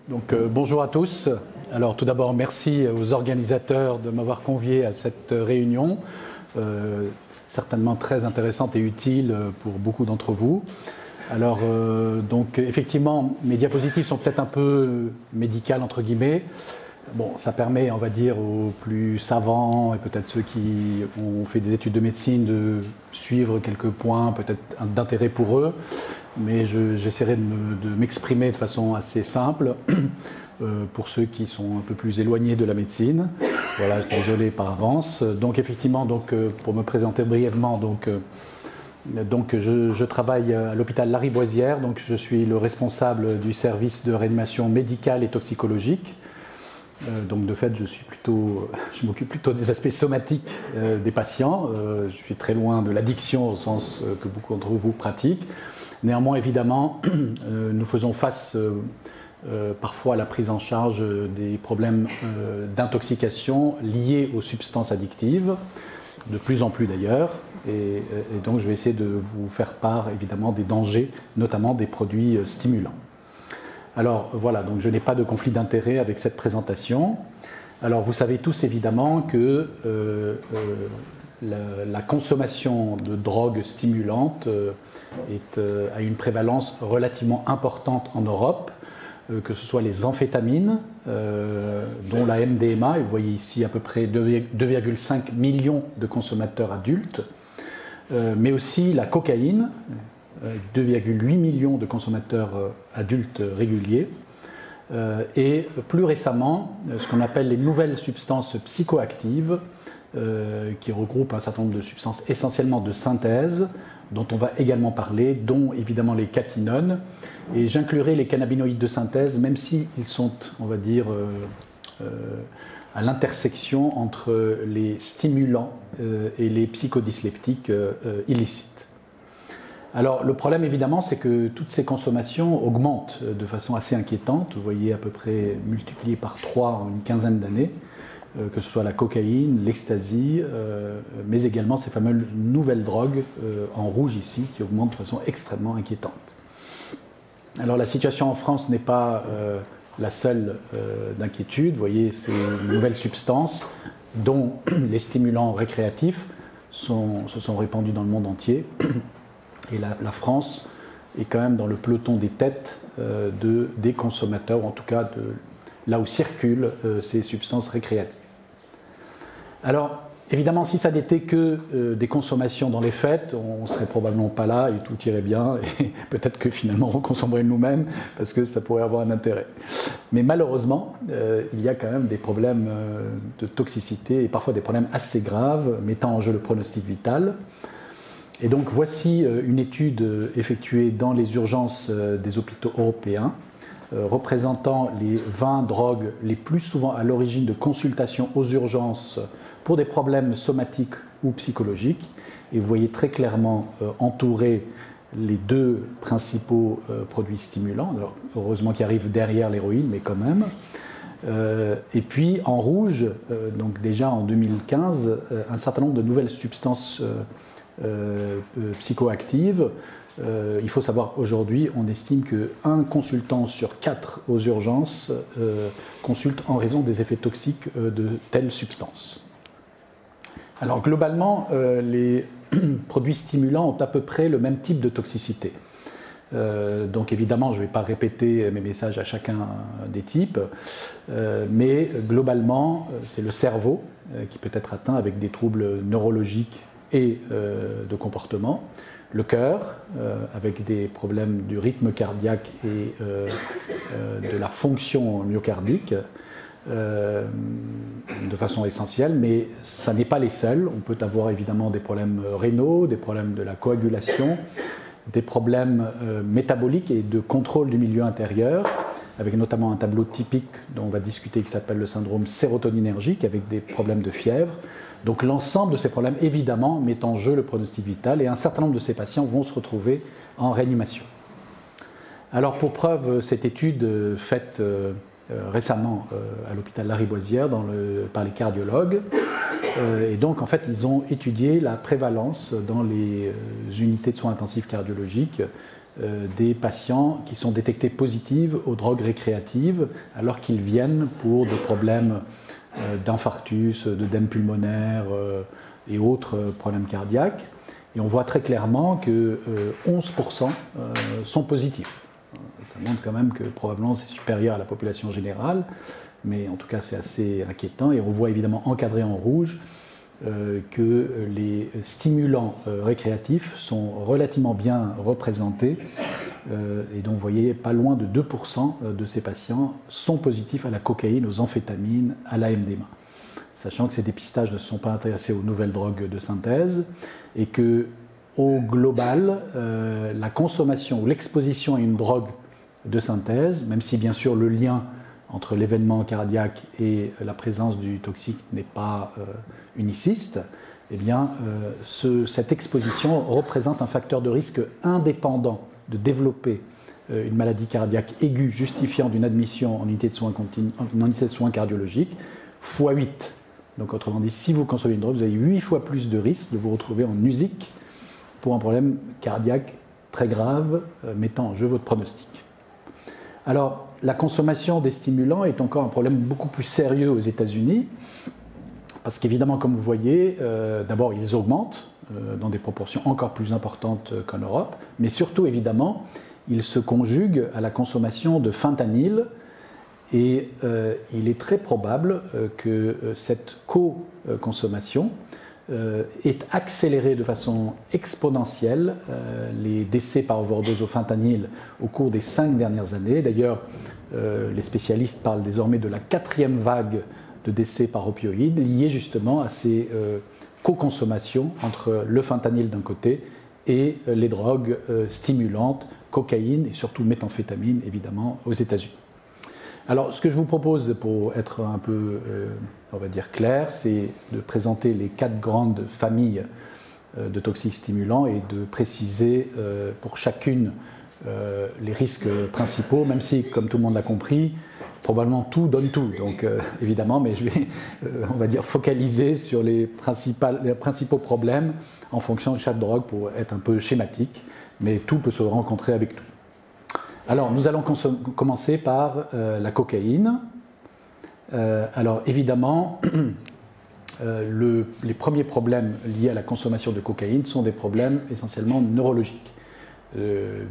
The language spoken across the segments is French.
Bonjour à tous. Alors tout d'abord, merci aux organisateurs de m'avoir convié à cette réunion, certainement très intéressante et utile pour beaucoup d'entre vous. Alors effectivement, mes diapositives sont peut-être un peu médicales entre guillemets. Bon, ça permet, on va dire, aux plus savants et peut-être ceux qui ont fait des études de médecine de suivre quelques points peut-être d'intérêt pour eux. Mais j'essaierai de m'exprimer de façon assez simple pour ceux qui sont un peu plus éloignés de la médecine. Voilà, désolé par avance. Donc effectivement, pour me présenter brièvement, je travaille à l'hôpital Lariboisière. Donc je suis le responsable du service de réanimation médicale et toxicologique. Donc de fait, je m'occupe plutôt des aspects somatiques des patients. Je suis très loin de l'addiction au sens que beaucoup d'entre vous pratiquent. Néanmoins, évidemment, nous faisons face parfois à la prise en charge des problèmes d'intoxication liés aux substances addictives, de plus en plus d'ailleurs, et donc je vais essayer de vous faire part évidemment des dangers, notamment des produits stimulants. Alors voilà, donc je n'ai pas de conflit d'intérêt avec cette présentation. Alors vous savez tous évidemment que la consommation de drogues stimulantes a une prévalence relativement importante en Europe, que ce soit les amphétamines, dont la MDMA, et vous voyez ici à peu près 2,5 millions de consommateurs adultes, mais aussi la cocaïne, 2,8 millions de consommateurs adultes réguliers, et plus récemment, ce qu'on appelle les nouvelles substances psychoactives, qui regroupent un certain nombre de substances essentiellement de synthèse, dont on va également parler, dont évidemment les catinones. Et j'inclurai les cannabinoïdes de synthèse, même s'ils sont, on va dire, à l'intersection entre les stimulants et les psychodysleptiques illicites. Alors le problème évidemment, c'est que toutes ces consommations augmentent de façon assez inquiétante. Vous voyez à peu près multiplié par 3 en une quinzaine d'années, que ce soit la cocaïne, l'ecstasy, mais également ces fameuses nouvelles drogues en rouge ici, qui augmentent de façon extrêmement inquiétante. Alors la situation en France n'est pas la seule d'inquiétude. Vous voyez, ces nouvelles substances, dont les stimulants récréatifs, se sont répandus dans le monde entier. Et la France est quand même dans le peloton des têtes des consommateurs, ou en tout cas là où circulent ces substances récréatives. Alors, évidemment, si ça n'était que des consommations dans les fêtes, on ne serait probablement pas là et tout irait bien, et peut-être que finalement on consommerait nous-mêmes, parce que ça pourrait avoir un intérêt. Mais malheureusement, il y a quand même des problèmes de toxicité, et parfois des problèmes assez graves, mettant en jeu le pronostic vital. Et donc voici une étude effectuée dans les urgences des hôpitaux européens, représentant les 20 drogues les plus souvent à l'origine de consultations aux urgences pour des problèmes somatiques ou psychologiques. Et vous voyez très clairement entourés les deux principaux produits stimulants, alors, heureusement qui arrivent derrière l'héroïne, mais quand même. Et puis en rouge, donc déjà en 2015, un certain nombre de nouvelles substances psychoactives. Il faut savoir aujourd'hui, on estime qu'un consultant sur 4 aux urgences consulte en raison des effets toxiques de telles substances. Alors globalement, les produits stimulants ont à peu près le même type de toxicité. Donc évidemment, je ne vais pas répéter mes messages à chacun des types, mais globalement, c'est le cerveau qui peut être atteint avec des troubles neurologiques et de comportement, le cœur avec des problèmes du rythme cardiaque et de la fonction myocardique de façon essentielle, mais ça n'est pas les seuls. On peut avoir évidemment des problèmes rénaux, des problèmes de la coagulation, des problèmes métaboliques et de contrôle du milieu intérieur, avec notamment un tableau typique dont on va discuter qui s'appelle le syndrome sérotoninergique, avec des problèmes de fièvre. Donc l'ensemble de ces problèmes, évidemment, met en jeu le pronostic vital, et un certain nombre de ces patients vont se retrouver en réanimation. Alors pour preuve, cette étude faite récemment à l'hôpital Lariboisière par les cardiologues, et donc en fait ils ont étudié la prévalence dans les unités de soins intensifs cardiologiques des patients qui sont détectés positifs aux drogues récréatives alors qu'ils viennent pour des problèmes d'infarctus, d'œdème pulmonaire et autres problèmes cardiaques. Et on voit très clairement que 11% sont positifs. Ça montre quand même que probablement c'est supérieur à la population générale, mais en tout cas c'est assez inquiétant. Et on voit évidemment encadré en rouge que les stimulants récréatifs sont relativement bien représentés. Et donc vous voyez, pas loin de 2% de ces patients sont positifs à la cocaïne, aux amphétamines, à la MDMA. Sachant que ces dépistages ne sont pas intéressés aux nouvelles drogues de synthèse et que, au global, la consommation ou l'exposition à une drogue de synthèse, même si bien sûr le lien entre l'événement cardiaque et la présence du toxique n'est pas uniciste, eh bien, cette exposition représente un facteur de risque indépendant de développer une maladie cardiaque aiguë justifiant d'une admission en unité de soins cardiologiques x 8. Donc autrement dit, si vous consommez une drogue, vous avez 8 fois plus de risque de vous retrouver en USIC pour un problème cardiaque très grave mettant en jeu votre pronostic. Alors, la consommation des stimulants est encore un problème beaucoup plus sérieux aux États-Unis, parce qu'évidemment, comme vous voyez, d'abord, ils augmentent dans des proportions encore plus importantes qu'en Europe, mais surtout, évidemment, ils se conjuguent à la consommation de fentanyl, et il est très probable que cette co-consommation est accélérée de façon exponentielle les décès par overdose au fentanyl au cours des 5 dernières années. D'ailleurs, les spécialistes parlent désormais de la 4e vague de décès par opioïdes liée justement à ces co-consommations entre le fentanyl d'un côté et les drogues stimulantes, cocaïne et surtout méthamphétamine évidemment aux États-Unis. Alors, ce que je vous propose, pour être un peu, on va dire, clair, c'est de présenter les 4 grandes familles de toxiques stimulants et de préciser pour chacune les risques principaux, même si, comme tout le monde l'a compris, probablement tout donne tout. Donc, évidemment, mais je vais, on va dire, focaliser sur les principaux problèmes en fonction de chaque drogue pour être un peu schématique, mais tout peut se rencontrer avec tout. Alors, nous allons commencer par la cocaïne. Alors, évidemment, les premiers problèmes liés à la consommation de cocaïne sont des problèmes essentiellement neurologiques.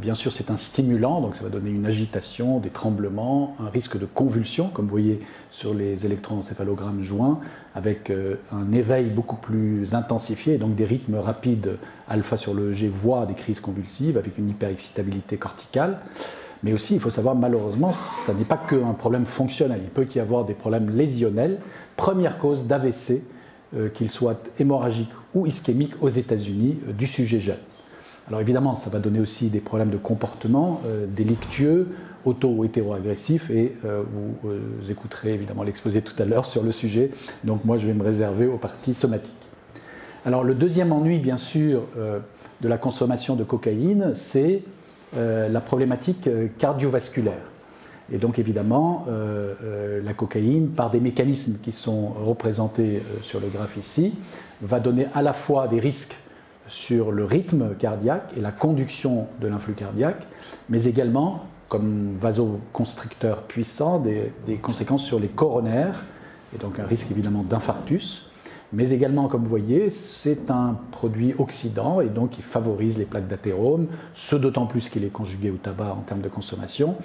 Bien sûr, c'est un stimulant, donc ça va donner une agitation, des tremblements, un risque de convulsion, comme vous voyez sur les électroencéphalogrammes joints, avec un éveil beaucoup plus intensifié, donc des rythmes rapides alpha sur le G, voire des crises convulsives, avec une hyperexcitabilité corticale. Mais aussi, il faut savoir, malheureusement, ça n'est pas qu'un problème fonctionnel. Il peut y avoir des problèmes lésionnels. Première cause d'AVC, qu'il soit hémorragique ou ischémique aux États-Unis, du sujet jeune. Alors évidemment, ça va donner aussi des problèmes de comportement délictueux, auto- ou hétéro-agressifs, et vous écouterez évidemment l'exposé tout à l'heure sur le sujet. Donc moi, je vais me réserver aux parties somatiques. Alors le deuxième ennui, bien sûr, de la consommation de cocaïne, c'est la problématique cardiovasculaire. Et donc évidemment, la cocaïne, par des mécanismes qui sont représentés sur le graphe ici, va donner à la fois des risques sur le rythme cardiaque et la conduction de l'influx cardiaque, mais également, comme vasoconstricteur puissant, des conséquences sur les coronaires, et donc un risque évidemment d'infarctus. Mais également, comme vous voyez, c'est un produit oxydant et donc il favorise les plaques d'athérome, ce d'autant plus qu'il est conjugué au tabac en termes de consommation.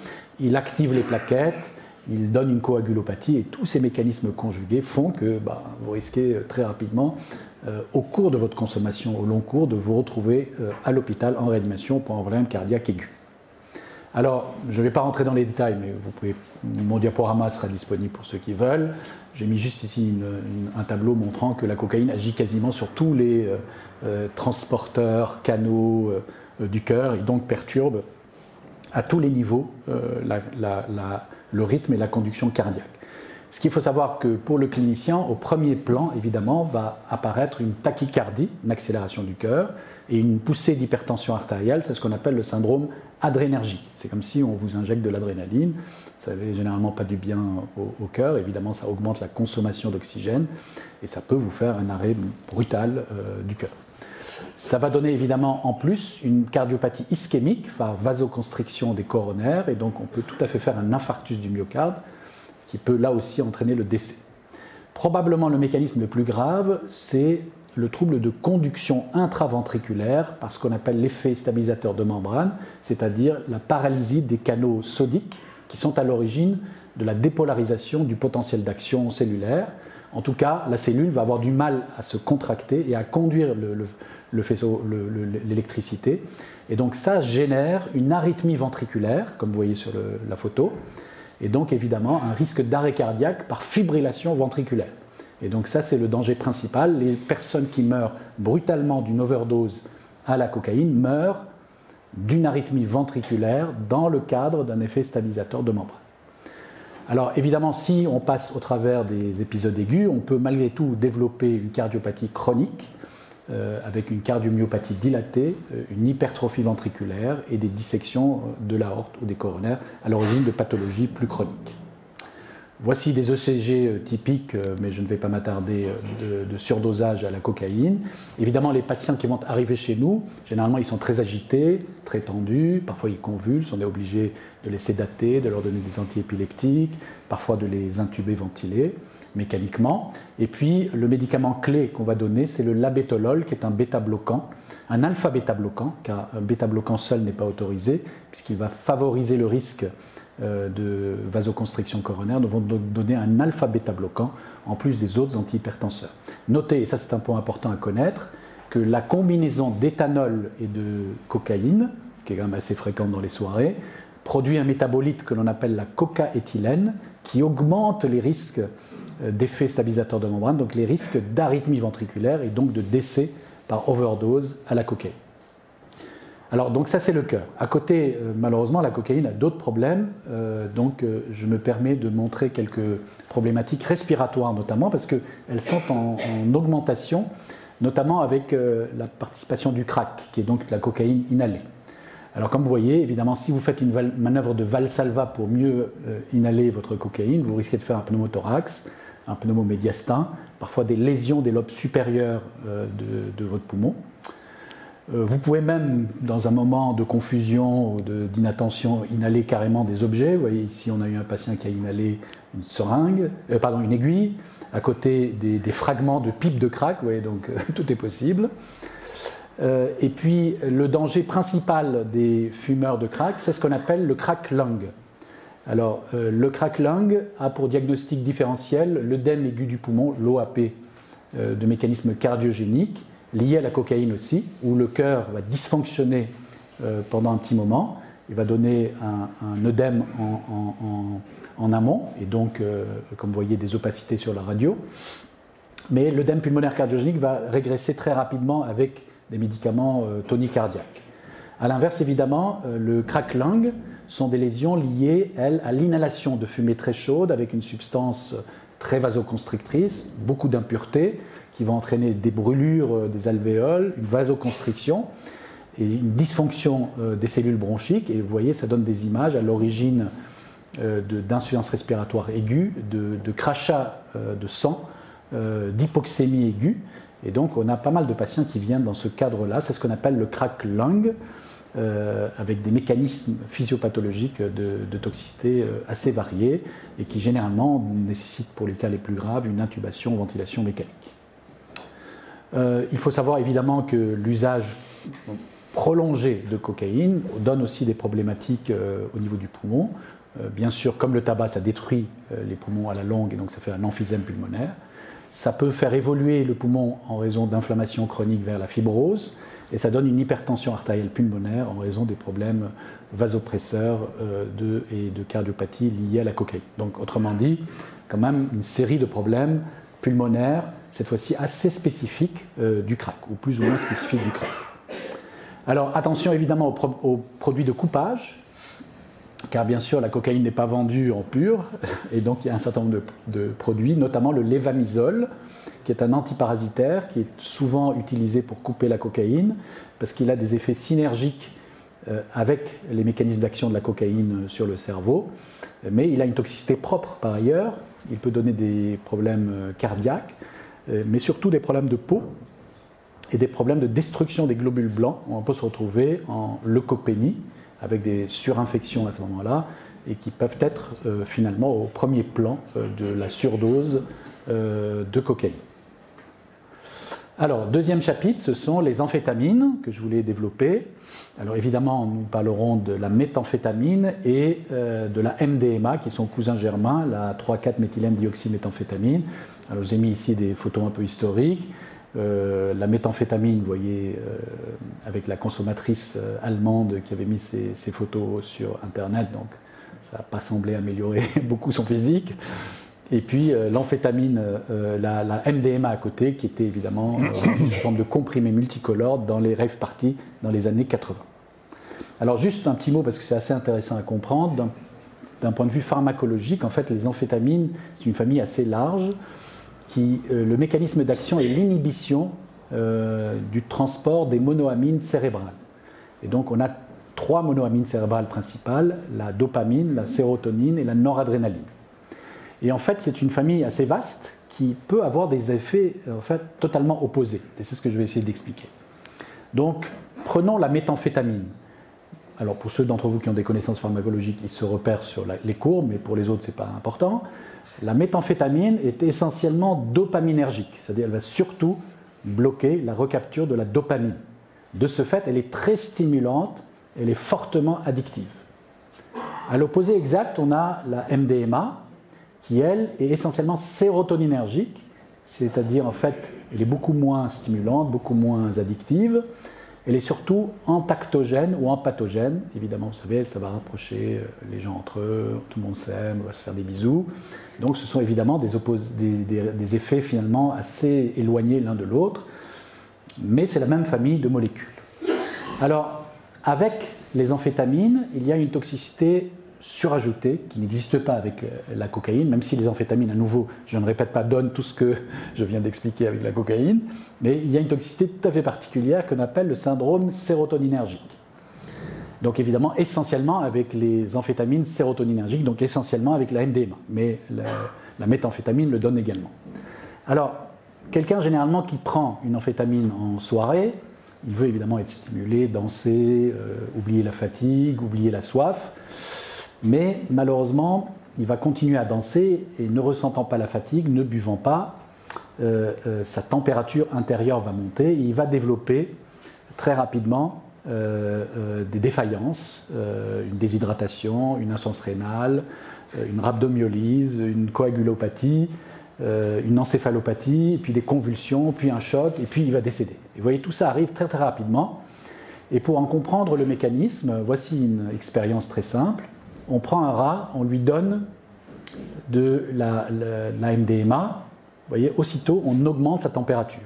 Il active les plaquettes, il donne une coagulopathie et tous ces mécanismes conjugués font que vous risquez très rapidement, au cours de votre consommation, au long cours, de vous retrouver à l'hôpital en réanimation pour un problème cardiaque aigu. Alors, je ne vais pas rentrer dans les détails, mais vous pouvez, mon diaporama sera disponible pour ceux qui veulent. J'ai mis juste ici un tableau montrant que la cocaïne agit quasiment sur tous les transporteurs, canaux du cœur, et donc perturbe à tous les niveaux le rythme et la conduction cardiaque. Ce qu'il faut savoir que pour le clinicien, au premier plan, évidemment, va apparaître une tachycardie, une accélération du cœur, et une poussée d'hypertension artérielle, c'est ce qu'on appelle le syndrome adrénergique. C'est comme si on vous injecte de l'adrénaline, ça ne fait généralement pas du bien au cœur, évidemment ça augmente la consommation d'oxygène, et ça peut vous faire un arrêt brutal du cœur. Ça va donner évidemment en plus une cardiopathie ischémique par vasoconstriction des coronaires, et donc on peut tout à fait faire un infarctus du myocarde qui peut là aussi entraîner le décès. Probablement le mécanisme le plus grave, c'est le trouble de conduction intraventriculaire par ce qu'on appelle l'effet stabilisateur de membrane, c'est-à-dire la paralysie des canaux sodiques qui sont à l'origine de la dépolarisation du potentiel d'action cellulaire. En tout cas, la cellule va avoir du mal à se contracter et à conduire l'électricité. Et donc ça génère une arythmie ventriculaire, comme vous voyez sur la photo, et donc évidemment un risque d'arrêt cardiaque par fibrillation ventriculaire. Et donc ça, c'est le danger principal. Les personnes qui meurent brutalement d'une overdose à la cocaïne meurent d'une arythmie ventriculaire dans le cadre d'un effet stabilisateur de membrane. Alors évidemment, si on passe au travers des épisodes aigus, on peut malgré tout développer une cardiopathie chronique avec une cardiomyopathie dilatée, une hypertrophie ventriculaire et des dissections de l'aorte ou des coronaires à l'origine de pathologies plus chroniques. Voici des ECG typiques, mais je ne vais pas m'attarder, de surdosage à la cocaïne. Évidemment, les patients qui vont arriver chez nous, généralement, ils sont très agités, très tendus, parfois ils convulsent, on est obligé de les sédater, de leur donner des antiépileptiques, parfois de les intuber, ventiler mécaniquement. Et puis, le médicament clé qu'on va donner, c'est le labétolol, qui est un bêta-bloquant, un alpha-bêta-bloquant, car un bêta-bloquant seul n'est pas autorisé, puisqu'il va favoriser le risque de vasoconstriction coronaire. Nous allons donner un alpha-bêta-bloquant en plus des autres antihypertenseurs. Notez, et ça c'est un point important à connaître, que la combinaison d'éthanol et de cocaïne, qui est quand même assez fréquente dans les soirées, produit un métabolite que l'on appelle la cocaéthylène, qui augmente les risques d'effets stabilisateurs de membrane, donc les risques d'arythmie ventriculaire et donc de décès par overdose à la cocaïne. Alors, donc ça c'est le cœur. À côté, malheureusement, la cocaïne a d'autres problèmes, donc je me permets de montrer quelques problématiques respiratoires notamment, parce qu'elles sont en augmentation, notamment avec la participation du crack, qui est donc la cocaïne inhalée. Alors comme vous voyez, évidemment, si vous faites une manœuvre de Valsalva pour mieux inhaler votre cocaïne, vous risquez de faire un pneumothorax, un pneumomédiastin, parfois des lésions des lobes supérieurs de votre poumon. Vous pouvez même, dans un moment de confusion ou d'inattention, inhaler carrément des objets. Vous voyez, ici, on a eu un patient qui a inhalé une seringue, une aiguille, à côté des fragments de pipes de crack. Vous voyez, donc tout est possible. Et puis, le danger principal des fumeurs de crack, c'est ce qu'on appelle le crack lung. Alors, le crack lung a pour diagnostic différentiel l'œdème aigu du poumon, l'OAP, de mécanisme cardiogénique, lié à la cocaïne aussi, où le cœur va dysfonctionner pendant un petit moment. Il va donner un œdème en amont, et donc, comme vous voyez, des opacités sur la radio. Mais l'œdème pulmonaire cardiogénique va régresser très rapidement avec des médicaments tonicardiaques. A l'inverse, évidemment, le crack lung sont des lésions liées, elles, à l'inhalation de fumée très chaude avec une substance très vasoconstrictrice, beaucoup d'impuretés, qui va entraîner des brûlures des alvéoles, une vasoconstriction et une dysfonction des cellules bronchiques. Et vous voyez, ça donne des images à l'origine d'insuffisance respiratoire aiguë, de crachat de sang, d'hypoxémie aiguë. Et donc, on a pas mal de patients qui viennent dans ce cadre-là. C'est ce qu'on appelle le crack lung, avec des mécanismes physiopathologiques de toxicité assez variés et qui généralement nécessitent, pour les cas les plus graves, une intubation ou ventilation mécanique. Il faut savoir évidemment que l'usage prolongé de cocaïne donne aussi des problématiques au niveau du poumon. Bien sûr, comme le tabac, ça détruit les poumons à la longue et donc ça fait un emphysème pulmonaire. Ça peut faire évoluer le poumon en raison d'inflammation chronique vers la fibrose et ça donne une hypertension artérielle pulmonaire en raison des problèmes vasopresseurs et de cardiopathie liés à la cocaïne. Donc autrement dit, quand même une série de problèmes pulmonaires, cette fois-ci assez spécifiques du crack, ou plus ou moins spécifiques du crack. Alors attention évidemment aux produits de coupage, car bien sûr la cocaïne n'est pas vendue en pur, et donc il y a un certain nombre de produits, notamment le levamisole, qui est un antiparasitaire, qui est souvent utilisé pour couper la cocaïne, parce qu'il a des effets synergiques avec les mécanismes d'action de la cocaïne sur le cerveau, mais il a une toxicité propre par ailleurs, il peut donner des problèmes cardiaques, mais surtout des problèmes de peau, et des problèmes de destruction des globules blancs, où on peut se retrouver en leucopénie, avec des surinfections à ce moment-là, et qui peuvent être finalement au premier plan de la surdose de cocaïne. Alors, deuxième chapitre, ce sont les amphétamines que je voulais développer. Alors évidemment, nous parlerons de la méthamphétamine et de la MDMA, qui sont cousins germains, la 3,4-méthylène-dioxyméthamphétamine. Alors, je vous ai mis ici des photos un peu historiques. La méthamphétamine, vous voyez, avec la consommatrice allemande qui avait mis ses photos sur Internet, donc ça n'a pas semblé améliorer beaucoup son physique. Et puis l'amphétamine, la MDMA à côté, qui était évidemment une forme de comprimé multicolore dans les rave parties dans les années 80. Alors juste un petit mot, parce que c'est assez intéressant à comprendre. D'un point de vue pharmacologique, en fait, les amphétamines, c'est une famille assez large. Le mécanisme d'action est l'inhibition du transport des monoamines cérébrales. Et donc on a 3 monoamines cérébrales principales, la dopamine, la sérotonine et la noradrénaline. Et en fait, c'est une famille assez vaste qui peut avoir des effets en fait, totalement opposés. Et c'est ce que je vais essayer d'expliquer. Donc, prenons la méthamphétamine. Alors, pour ceux d'entre vous qui ont des connaissances pharmacologiques, ils se repèrent sur les courbes, mais pour les autres, ce n'est pas important. La méthamphétamine est essentiellement dopaminergique, c'est-à-dire elle va surtout bloquer la recapture de la dopamine. De ce fait, elle est très stimulante, elle est fortement addictive. À l'opposé exact, on a la MDMA, qui, elle, est essentiellement sérotoninergique, c'est-à-dire, en fait, elle est beaucoup moins stimulante, beaucoup moins addictive. Elle est surtout antactogène ou empathogène. Évidemment, vous savez, ça va rapprocher les gens entre eux, tout le monde s'aime, on va se faire des bisous. Donc, ce sont évidemment des effets finalement assez éloignés l'un de l'autre, mais c'est la même famille de molécules. Alors, avec les amphétamines, il y a une toxicité surajoutée qui n'existe pas avec la cocaïne, même si les amphétamines, à nouveau, je ne répète pas, donnent tout ce que je viens d'expliquer avec la cocaïne, mais il y a une toxicité tout à fait particulière qu'on appelle le syndrome sérotoninergique. Donc évidemment, essentiellement avec les amphétamines sérotoninergiques, donc essentiellement avec la MDMA, mais la méthamphétamine le donne également. Alors, quelqu'un généralement qui prend une amphétamine en soirée, il veut évidemment être stimulé, danser, oublier la fatigue, oublier la soif, mais malheureusement, il va continuer à danser et ne ressentant pas la fatigue, ne buvant pas, sa température intérieure va monter et il va développer très rapidement des défaillances, une déshydratation, une insuffisance rénale, une rhabdomyolyse, une coagulopathie, une encéphalopathie, puis des convulsions, puis un choc, et puis il va décéder. Et vous voyez, tout ça arrive très très rapidement. Et pour en comprendre le mécanisme, voici une expérience très simple. On prend un rat, on lui donne de la MDMA, vous voyez, aussitôt on augmente sa température.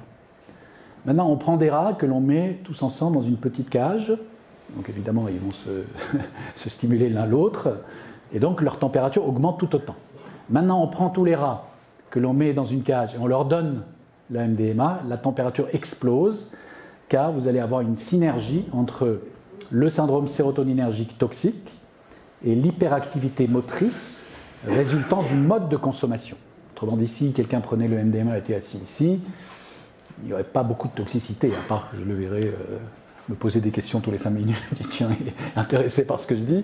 Maintenant, on prend des rats que l'on met tous ensemble dans une petite cage, donc évidemment ils vont se stimuler l'un l'autre, et donc leur température augmente tout autant. Maintenant, on prend tous les rats que l'on met dans une cage et on leur donne la MDMA, la température explose, car vous allez avoir une synergie entre le syndrome sérotoninergique toxique et l'hyperactivité motrice résultant du mode de consommation. Autrement dit, si quelqu'un prenait le MDMA et était assis ici, il n'y aurait pas beaucoup de toxicité, à part que je le verrais me poser des questions tous les 5 minutes, tiens, il est intéressé par ce que je dis,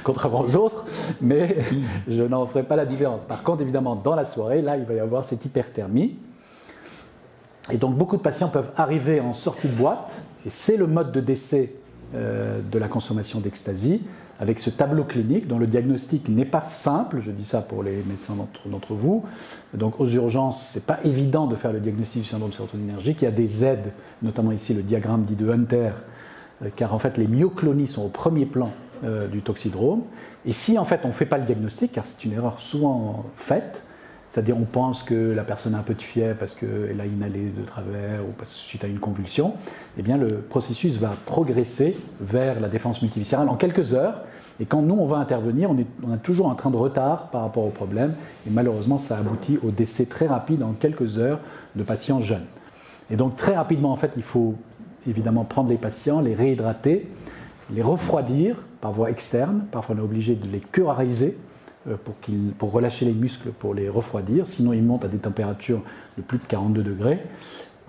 contrairement aux autres, mais je n'en ferai pas la différence. Par contre, évidemment, dans la soirée, là, il va y avoir cette hyperthermie. Et donc, beaucoup de patients peuvent arriver en sortie de boîte, et c'est le mode de décès de la consommation d'ecstasy, avec ce tableau clinique dont le diagnostic n'est pas simple, je dis ça pour les médecins d'entre vous. Donc aux urgences, ce n'est pas évident de faire le diagnostic du syndrome sérotoninergique. Il y a des aides, notamment ici le diagramme dit de Hunter, car en fait les myoclonies sont au premier plan du toxidrome. Et si en fait on ne fait pas le diagnostic, car c'est une erreur souvent faite, c'est-à-dire on pense que la personne a un peu de fièvre parce qu'elle a inhalé de travers ou suite à une convulsion, eh bien le processus va progresser vers la défense multiviscérale en quelques heures. Et quand nous, on va intervenir, on a toujours un train de retard par rapport au problème. Et malheureusement, ça aboutit au décès très rapide en quelques heures de patients jeunes. Et donc très rapidement, en fait, il faut évidemment prendre les patients, les réhydrater, les refroidir par voie externe. Parfois, on est obligé de les curariser pour relâcher les muscles, pour les refroidir. Sinon, ils montent à des températures de plus de 42 degrés.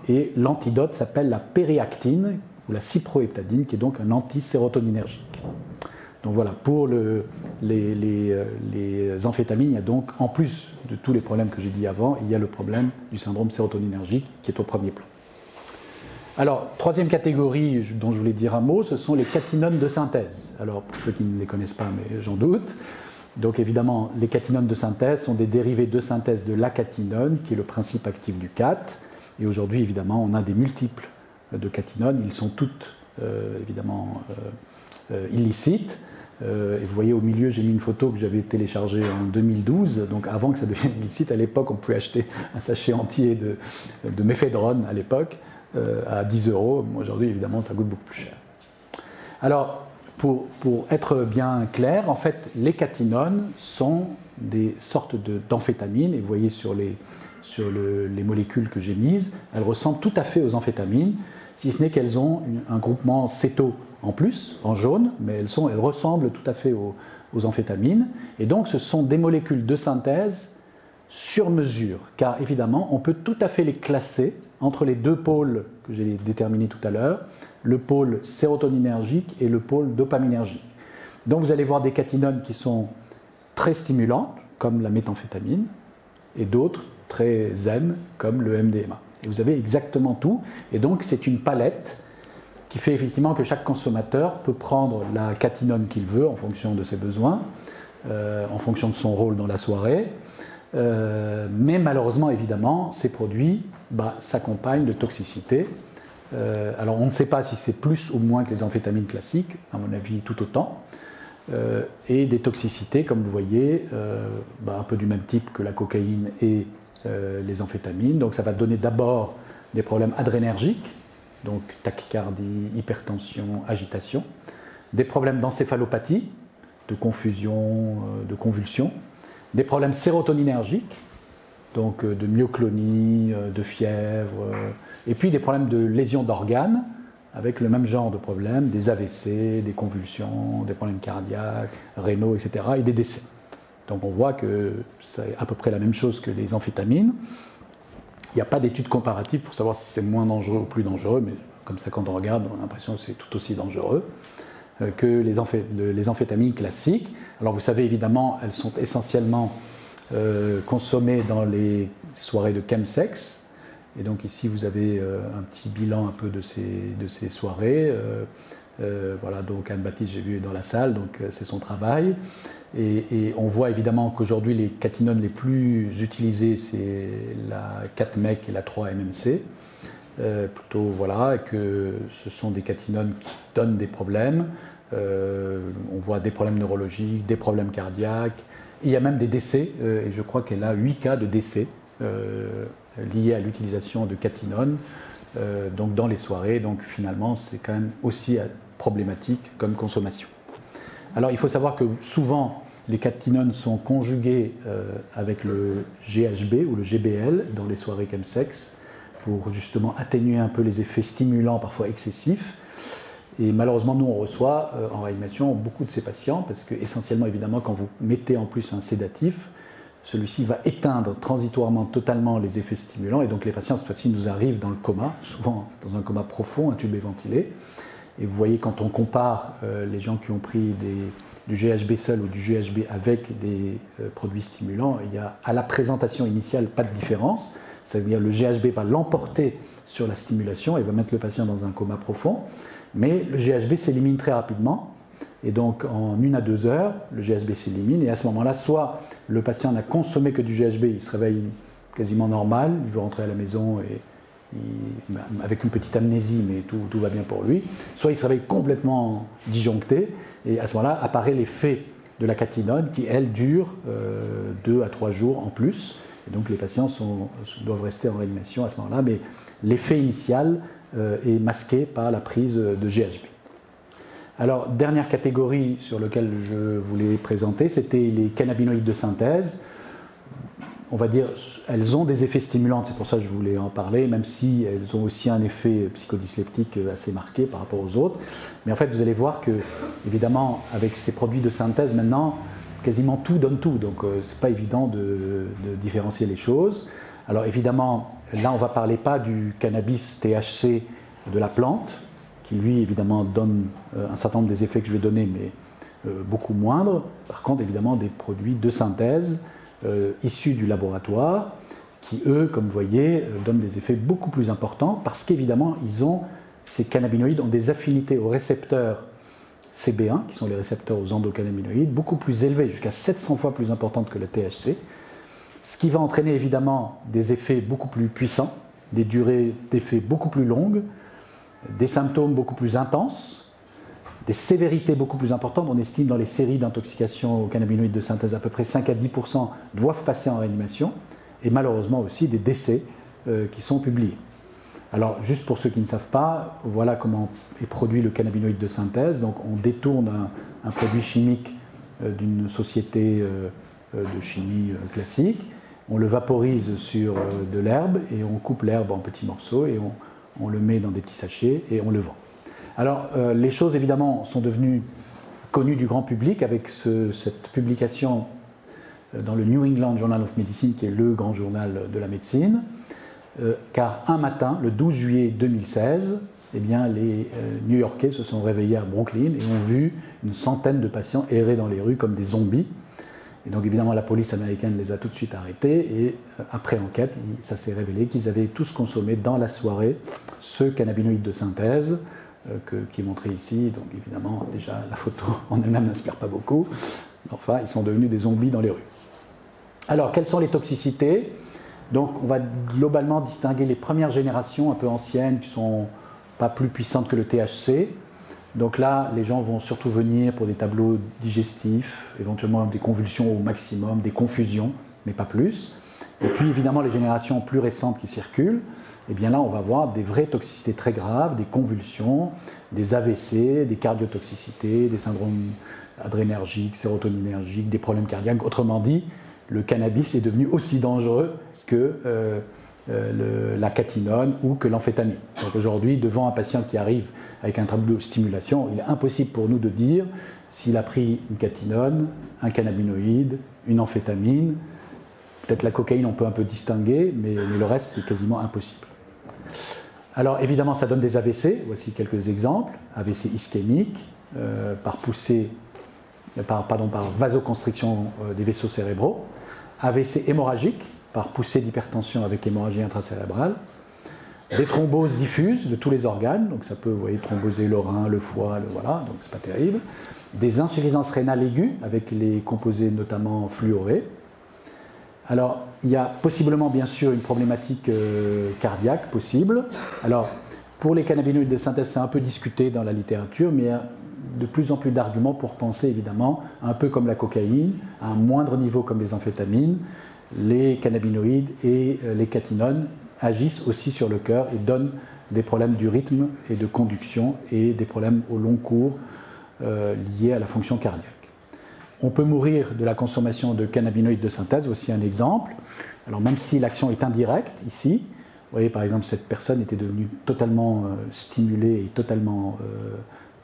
et l'antidote s'appelle la périactine ou la cyproheptadine, qui est donc un anti-sérotoninergique. Donc voilà, pour les amphétamines, il y a donc, en plus de tous les problèmes que j'ai dit avant, il y a le problème du syndrome sérotoninergique qui est au premier plan. Alors, troisième catégorie dont je voulais dire un mot, ce sont les catinones de synthèse. Alors, pour ceux qui ne les connaissent pas, mais j'en doute, donc évidemment, les catinones de synthèse sont des dérivés de synthèse de l'acatinone, qui est le principe actif du cat. Et aujourd'hui, évidemment, on a des multiples de catinones. Ils sont toutes, évidemment, illicites. Et vous voyez au milieu, j'ai mis une photo que j'avais téléchargée en 2012. Donc avant que ça devienne illicite, à l'époque, on pouvait acheter un sachet entier de méphédrone à l'époque à 10 €. Aujourd'hui, évidemment, ça coûte beaucoup plus cher. Alors, pour être bien clair, en fait, les catinones sont des sortes d'amphétamines. Et vous voyez sur les molécules que j'ai mises, elles ressemblent tout à fait aux amphétamines, si ce n'est qu'elles ont un groupement céto en plus, en jaune, mais elles ressemblent tout à fait aux amphétamines. Et donc, ce sont des molécules de synthèse sur mesure, car évidemment, on peut tout à fait les classer entre les deux pôles que j'ai déterminés tout à l'heure, le pôle sérotoninergique et le pôle dopaminergique. Donc, vous allez voir des catinones qui sont très stimulantes, comme la méthamphétamine, et d'autres très zen, comme le MDMA. Et vous avez exactement tout, et donc c'est une palette qui fait effectivement que chaque consommateur peut prendre la catinone qu'il veut en fonction de ses besoins, en fonction de son rôle dans la soirée, mais malheureusement, évidemment, ces produits s'accompagnent de toxicité. Alors on ne sait pas si c'est plus ou moins que les amphétamines classiques, à mon avis tout autant, et des toxicités, comme vous voyez, un peu du même type que la cocaïne et les amphétamines. Donc ça va donner d'abord des problèmes adrénergiques, donc tachycardie, hypertension, agitation, des problèmes d'encéphalopathie, de confusion, de convulsions, des problèmes sérotoninergiques, donc de myoclonie, de fièvre, et puis des problèmes de lésions d'organes, avec le même genre de problèmes, des AVC, des convulsions, des problèmes cardiaques, rénaux, etc., et des décès. Donc on voit que c'est à peu près la même chose que les amphétamines. Il n'y a pas d'études comparatives pour savoir si c'est moins dangereux ou plus dangereux, mais comme ça quand on regarde, on a l'impression que c'est tout aussi dangereux que les amphétamines classiques. Alors vous savez évidemment, elles sont essentiellement consommées dans les soirées de chemsex. Et donc ici vous avez un petit bilan un peu de ces soirées. Voilà, donc Anne-Baptiste, j'ai vu dans la salle, donc c'est son travail. Et on voit évidemment qu'aujourd'hui les catinones les plus utilisées, c'est la 4-mec et la 3-MMC. Plutôt, voilà, et que ce sont des catinones qui donnent des problèmes. On voit des problèmes neurologiques, des problèmes cardiaques. Il y a même des décès, et je crois qu'elle a 8 cas de décès liés à l'utilisation de catinones donc dans les soirées. Donc finalement, c'est quand même aussi problématique comme consommation. Alors il faut savoir que souvent, les catinones sont conjuguées avec le GHB ou le GBL dans les soirées chemsex pour justement atténuer un peu les effets stimulants parfois excessifs. Et malheureusement, nous, on reçoit en réanimation beaucoup de ces patients parce que, essentiellement, évidemment, quand vous mettez en plus un sédatif, celui-ci va éteindre transitoirement totalement les effets stimulants. Et donc, les patients, cette fois-ci, nous arrivent dans le coma, souvent dans un coma profond, intubé ventilé. Et vous voyez, quand on compare les gens qui ont pris du GHB seul ou du GHB avec des produits stimulants, il y a à la présentation initiale pas de différence. C'est-à-dire le GHB va l'emporter sur la stimulation et va mettre le patient dans un coma profond. Mais le GHB s'élimine très rapidement. Et donc, en 1 à 2 heures, le GHB s'élimine. Et à ce moment-là, soit le patient n'a consommé que du GHB, il se réveille quasiment normal, il veut rentrer à la maison avec une petite amnésie, mais tout va bien pour lui. Soit il se réveille complètement disjoncté. Et à ce moment-là, apparaît l'effet de la catinone qui, elle, dure 2 à 3 jours en plus. Et donc, les patients doivent rester en réanimation à ce moment-là. Mais l'effet initial est masqué par la prise de GHB. Alors, dernière catégorie sur laquelle je voulais présenter, c'était les cannabinoïdes de synthèse. On va dire, elles ont des effets stimulants, c'est pour ça que je voulais en parler, même si elles ont aussi un effet psychodysleptique assez marqué par rapport aux autres. Mais en fait, vous allez voir que, évidemment, avec ces produits de synthèse, maintenant, quasiment tout donne tout. Donc, c'est pas évident de différencier les choses. Alors, évidemment, Là, on ne va parler pas du cannabis THC de la plante, qui lui, évidemment, donne un certain nombre des effets que je vais donner, mais beaucoup moindres. Par contre, évidemment, des produits de synthèse issus du laboratoire, qui, eux, comme vous voyez, donnent des effets beaucoup plus importants, parce qu'évidemment, ces cannabinoïdes ont des affinités aux récepteurs CB1, qui sont les récepteurs aux endocannabinoïdes, beaucoup plus élevés, jusqu'à 700 fois plus importantes que le THC, ce qui va entraîner évidemment des effets beaucoup plus puissants, des durées d'effets beaucoup plus longues, des symptômes beaucoup plus intenses, des sévérités beaucoup plus importantes. On estime dans les séries d'intoxication aux cannabinoïdes de synthèse à peu près 5 à 10% doivent passer en réanimation, et malheureusement aussi des décès qui sont publiés. Alors, juste pour ceux qui ne savent pas, voilà comment est produit le cannabinoïde de synthèse. Donc, on détourne un produit chimique d'une société de chimie classique, on le vaporise sur de l'herbe et on coupe l'herbe en petits morceaux et on le met dans des petits sachets et on le vend. Alors, les choses évidemment sont devenues connues du grand public avec cette publication dans le New England Journal of Medicine, qui est le grand journal de la médecine, car un matin, le 12 juillet 2016, eh bien, les New-Yorkais se sont réveillés à Brooklyn et ont vu une centaine de patients errer dans les rues comme des zombies. Et donc évidemment la police américaine les a tout de suite arrêtés et après enquête, ça s'est révélé qu'ils avaient tous consommé dans la soirée ce cannabinoïde de synthèse qui est montré ici. Donc évidemment déjà la photo en elle-même n'inspire pas beaucoup. Enfin, ils sont devenus des zombies dans les rues. Alors quelles sont les toxicités? Donc on va globalement distinguer les premières générations un peu anciennes qui ne sont pas plus puissantes que le THC. Donc là, les gens vont surtout venir pour des tableaux digestifs, éventuellement des convulsions au maximum, des confusions, mais pas plus. Et puis évidemment, les générations plus récentes qui circulent, eh bien là, on va avoir des vraies toxicités très graves, des convulsions, des AVC, des cardiotoxicités, des syndromes adrénergiques, sérotoninergiques, des problèmes cardiaques. Autrement dit, le cannabis est devenu aussi dangereux que la catinone ou que l'amphétamine. Donc aujourd'hui, devant un patient qui arrive avec un tableau de stimulation, il est impossible pour nous de dire s'il a pris une catinone, un cannabinoïde, une amphétamine. Peut-être la cocaïne, on peut un peu distinguer, mais le reste, c'est quasiment impossible. Alors évidemment, ça donne des AVC. Voici quelques exemples. AVC ischémique, par vasoconstriction des vaisseaux cérébraux. AVC hémorragique, par poussée d'hypertension avec hémorragie intracérébrale. Des thromboses diffuses de tous les organes, donc ça peut, vous voyez, thromboser le rein, le foie, voilà, donc c'est pas terrible. Des insuffisances rénales aiguës avec les composés notamment fluorés. Alors, il y a possiblement, bien sûr, une problématique cardiaque possible. Alors, pour les cannabinoïdes de synthèse, c'est un peu discuté dans la littérature, mais il y a de plus en plus d'arguments pour penser, évidemment, un peu comme la cocaïne, à un moindre niveau comme les amphétamines, les cannabinoïdes et les catinones agissent aussi sur le cœur et donnent des problèmes du rythme et de conduction et des problèmes au long cours liés à la fonction cardiaque. On peut mourir de la consommation de cannabinoïdes de synthèse, voici un exemple. Alors même si l'action est indirecte ici, vous voyez par exemple cette personne était devenue totalement stimulée et totalement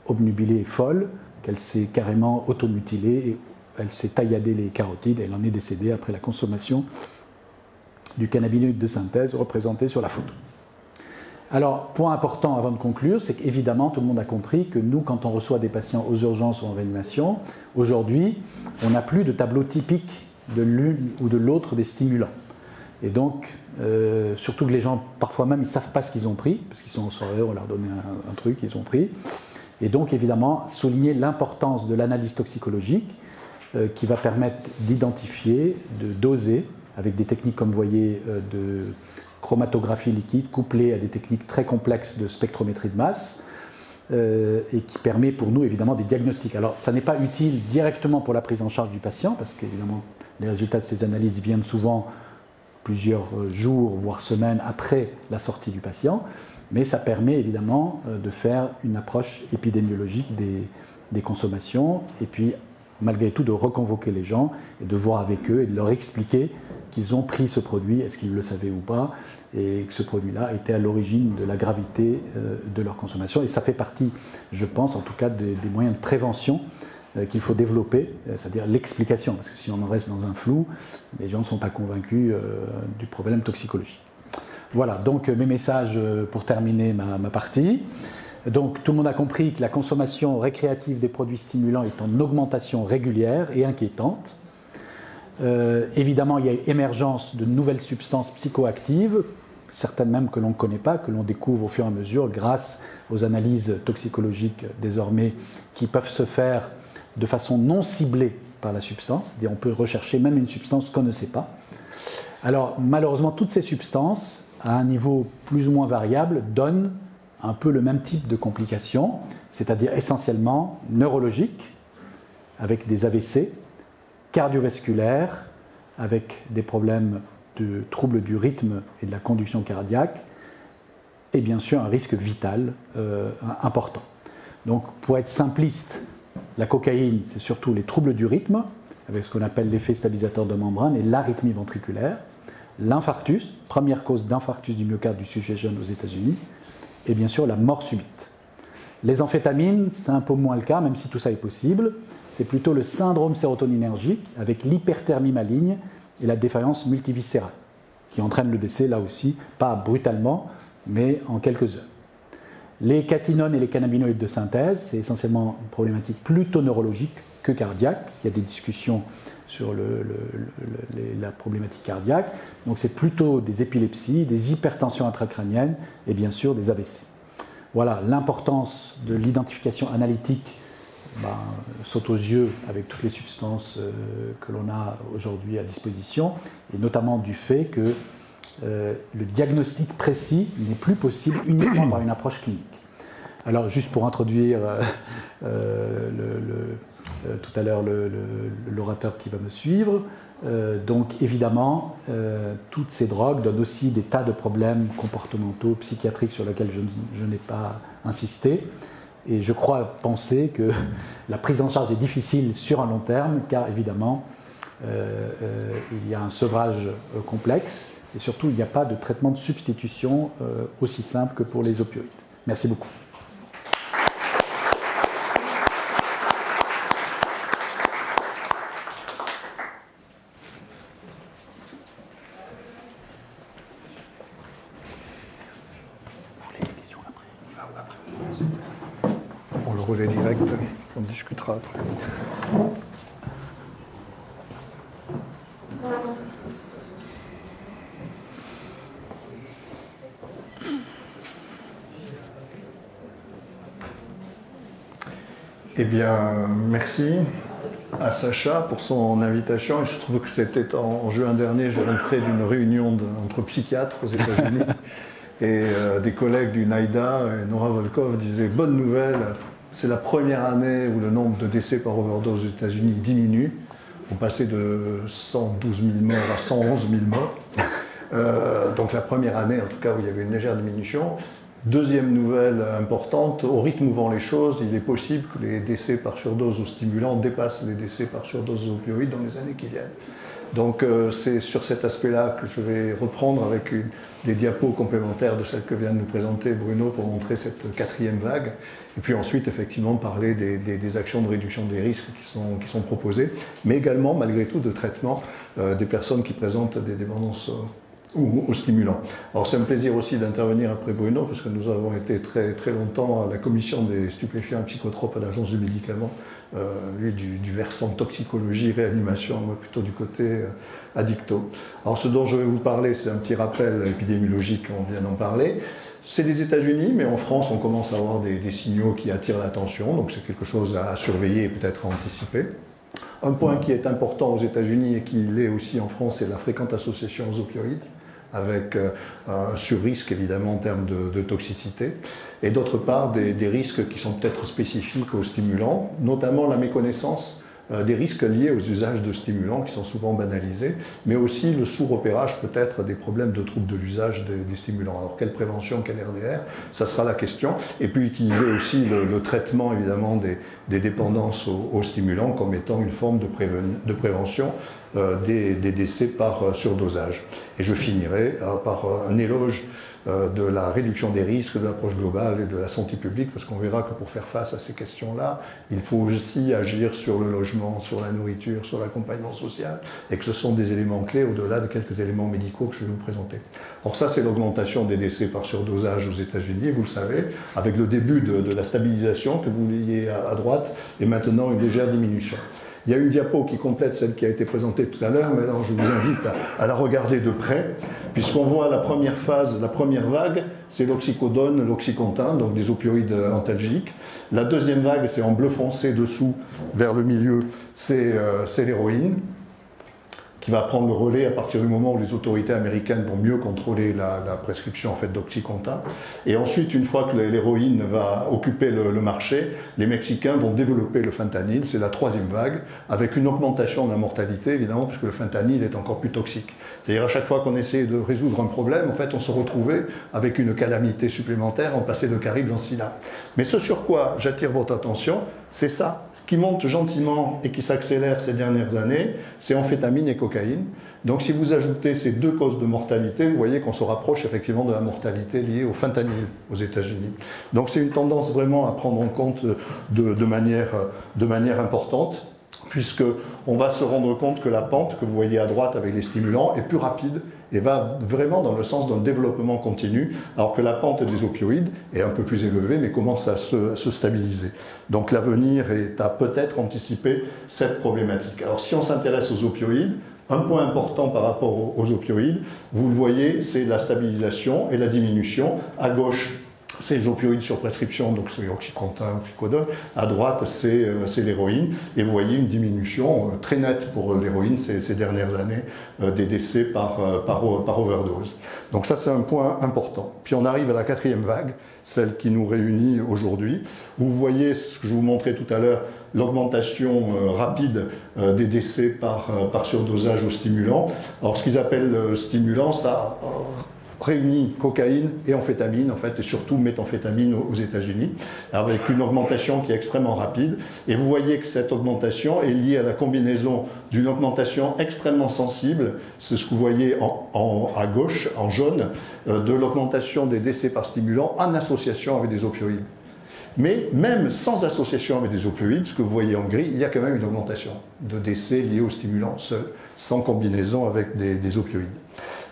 obnubilée et folle, qu'elle s'est carrément automutilée et elle s'est tailladé les carotides et elle en est décédée après la consommation du cannabinoïde de synthèse représenté sur la photo. Alors, point important avant de conclure, c'est qu'évidemment, tout le monde a compris que nous, quand on reçoit des patients aux urgences ou en réanimation, aujourd'hui, on n'a plus de tableau typique de l'une ou de l'autre des stimulants. Et donc, surtout que les gens, parfois même, ils ne savent pas ce qu'ils ont pris, parce qu'ils sont en soirée, on leur donne un truc, ils ont pris. Et donc, évidemment, souligner l'importance de l'analyse toxicologique qui va permettre d'identifier, de doser, avec des techniques, comme vous voyez, de chromatographie liquide, couplées à des techniques très complexes de spectrométrie de masse, et qui permet pour nous, évidemment, des diagnostics. Alors, ça n'est pas utile directement pour la prise en charge du patient, parce qu'évidemment, les résultats de ces analyses viennent souvent plusieurs jours, voire semaines après la sortie du patient, mais ça permet évidemment de faire une approche épidémiologique des consommations, et puis malgré tout de reconvoquer les gens et de voir avec eux et de leur expliquer qu'ils ont pris ce produit, est-ce qu'ils le savaient ou pas, et que ce produit-là était à l'origine de la gravité de leur consommation. Et ça fait partie, je pense, en tout cas, des moyens de prévention qu'il faut développer, c'est-à-dire l'explication, parce que si on en reste dans un flou, les gens ne sont pas convaincus du problème toxicologique. Voilà, donc mes messages pour terminer ma partie. Donc tout le monde a compris que la consommation récréative des produits stimulants est en augmentation régulière et inquiétante. Évidemment, il y a émergence de nouvelles substances psychoactives, certaines même que l'on ne connaît pas, que l'on découvre au fur et à mesure grâce aux analyses toxicologiques désormais qui peuvent se faire de façon non ciblée par la substance. C'est-à-dire on peut rechercher même une substance qu'on ne sait pas. Alors malheureusement, toutes ces substances, à un niveau plus ou moins variable, donnent un peu le même type de complications, c'est-à-dire essentiellement neurologiques, avec des AVC, cardiovasculaires, avec des problèmes de troubles du rythme et de la conduction cardiaque, et bien sûr un risque vital important. Donc pour être simpliste, la cocaïne, c'est surtout les troubles du rythme, avec ce qu'on appelle l'effet stabilisateur de membrane et l'arythmie ventriculaire, l'infarctus, première cause d'infarctus du myocarde du sujet jeune aux États-Unis, et bien sûr la mort subite. Les amphétamines, c'est un peu moins le cas, même si tout ça est possible. C'est plutôt le syndrome sérotoninergique avec l'hyperthermie maligne et la défaillance multiviscérale, qui entraîne le décès, là aussi, pas brutalement, mais en quelques heures. Les catinones et les cannabinoïdes de synthèse, c'est essentiellement une problématique plutôt neurologique que cardiaque, parce qu'il y a des discussions sur la problématique cardiaque. Donc c'est plutôt des épilepsies, des hypertensions intracrâniennes et bien sûr des AVC. Voilà, l'importance de l'identification analytique saute aux yeux avec toutes les substances que l'on a aujourd'hui à disposition, et notamment du fait que le diagnostic précis n'est plus possible uniquement par une approche clinique. Alors juste pour introduire tout à l'heure l'orateur qui va me suivre, donc évidemment toutes ces drogues donnent aussi des tas de problèmes comportementaux, psychiatriques sur lesquels je n'ai pas insisté, et je crois penser que la prise en charge est difficile sur un long terme car évidemment il y a un sevrage complexe et surtout il n'y a pas de traitement de substitution aussi simple que pour les opioïdes. Merci beaucoup. Pour le relais direct, on discutera après. Eh bien, merci à Sacha pour son invitation. Il se trouve que c'était en juin dernier, je rentrais d'une réunion entre psychiatres aux États-Unis et des collègues du NIDA, et Nora Volkov disait « Bonne nouvelle, c'est la première année où le nombre de décès par overdose aux États-Unis diminue. On passait de 112 000 morts à 111 000 morts. Donc la première année, en tout cas, où il y avait une légère diminution. Deuxième nouvelle importante, au rythme où vont les choses, il est possible que les décès par surdose aux stimulants dépassent les décès par surdose aux opioïdes dans les années qui viennent. Donc c'est sur cet aspect-là que je vais reprendre avec des diapos complémentaires de celles que vient de nous présenter Bruno pour montrer cette quatrième vague. Et puis ensuite, effectivement, parler des actions de réduction des risques qui sont proposées, mais également, malgré tout, de traitement des personnes qui présentent des dépendances ou aux stimulants. Alors c'est un plaisir aussi d'intervenir après Bruno, parce que nous avons été très, très longtemps à la commission des stupéfiants et psychotropes à l'Agence du médicament, lui du versant toxicologie, réanimation, moi plutôt du côté addicto. Alors ce dont je vais vous parler, c'est un petit rappel épidémiologique, on vient d'en parler. C'est les États-Unis, mais en France, on commence à avoir des signaux qui attirent l'attention, donc c'est quelque chose à surveiller et peut-être à anticiper. Un point qui est important aux États-Unis et qui l'est aussi en France, c'est la fréquente association aux opioïdes, avec un surrisque évidemment en termes de toxicité, et d'autre part des risques qui sont peut-être spécifiques aux stimulants, notamment la méconnaissance des risques liés aux usages de stimulants qui sont souvent banalisés, mais aussi le sous-repérage peut-être des problèmes de troubles de l'usage des stimulants. Alors quelle prévention, quel RDR, ça sera la question. Et puis utiliser aussi le traitement évidemment des dépendances aux stimulants comme étant une forme de prévention des décès par surdosage. Et je finirai par un éloge de la réduction des risques, de l'approche globale et de la santé publique, parce qu'on verra que pour faire face à ces questions-là, il faut aussi agir sur le logement, sur la nourriture, sur l'accompagnement social, et que ce sont des éléments clés au-delà de quelques éléments médicaux que je vais vous présenter. Alors ça, c'est l'augmentation des décès par surdosage aux États-Unis, vous le savez, avec le début de la stabilisation que vous voyez à droite, et maintenant une légère diminution. Il y a une diapo qui complète celle qui a été présentée tout à l'heure, mais alors je vous invite à la regarder de près, puisqu'on voit la première phase, la première vague, c'est l'oxycodone, l'oxycontin, donc des opioïdes antalgiques. La deuxième vague, c'est en bleu foncé dessous, vers le milieu, c'est l'héroïne, qui va prendre le relais à partir du moment où les autorités américaines vont mieux contrôler la prescription en fait, d'oxycontin. Et ensuite, une fois que l'héroïne va occuper le marché, les Mexicains vont développer le fentanyl, c'est la troisième vague, avec une augmentation de la mortalité, évidemment, puisque le fentanyl est encore plus toxique. C'est-à-dire à chaque fois qu'on essayait de résoudre un problème, en fait, on se retrouvait avec une calamité supplémentaire, on passait de Caraïbes en Scylla. Mais ce sur quoi j'attire votre attention, c'est ça. Qui monte gentiment et qui s'accélère ces dernières années, c'est amphétamine et cocaïne. Donc si vous ajoutez ces deux causes de mortalité, vous voyez qu'on se rapproche effectivement de la mortalité liée au fentanyl aux États-Unis. Donc c'est une tendance vraiment à prendre en compte de manière importante, puisqu'on va se rendre compte que la pente que vous voyez à droite avec les stimulants est plus rapide et va vraiment dans le sens d'un développement continu, alors que la pente des opioïdes est un peu plus élevée, mais commence à se stabiliser. Donc l'avenir est à peut-être anticiper cette problématique. Alors si on s'intéresse aux opioïdes, un point important par rapport aux opioïdes, vous le voyez, c'est la stabilisation et la diminution. À gauche, c'est les opioïdes sur prescription, donc c'est oxycontin, oxycodone. À droite, c'est l'héroïne. Et vous voyez une diminution très nette pour l'héroïne ces dernières années des décès par overdose. Donc ça, c'est un point important. Puis on arrive à la quatrième vague, celle qui nous réunit aujourd'hui. Vous voyez ce que je vous montrais tout à l'heure, l'augmentation rapide des décès par surdosage aux stimulants. Alors ce qu'ils appellent stimulants, ça réunit cocaïne et amphétamine, en fait, et surtout méthamphétamine aux États-Unis, avec une augmentation qui est extrêmement rapide. Et vous voyez que cette augmentation est liée à la combinaison d'une augmentation extrêmement sensible, c'est ce que vous voyez à gauche, en jaune, de l'augmentation des décès par stimulant en association avec des opioïdes. Mais même sans association avec des opioïdes, ce que vous voyez en gris, il y a quand même une augmentation de décès liés aux stimulants seuls, sans combinaison avec des opioïdes.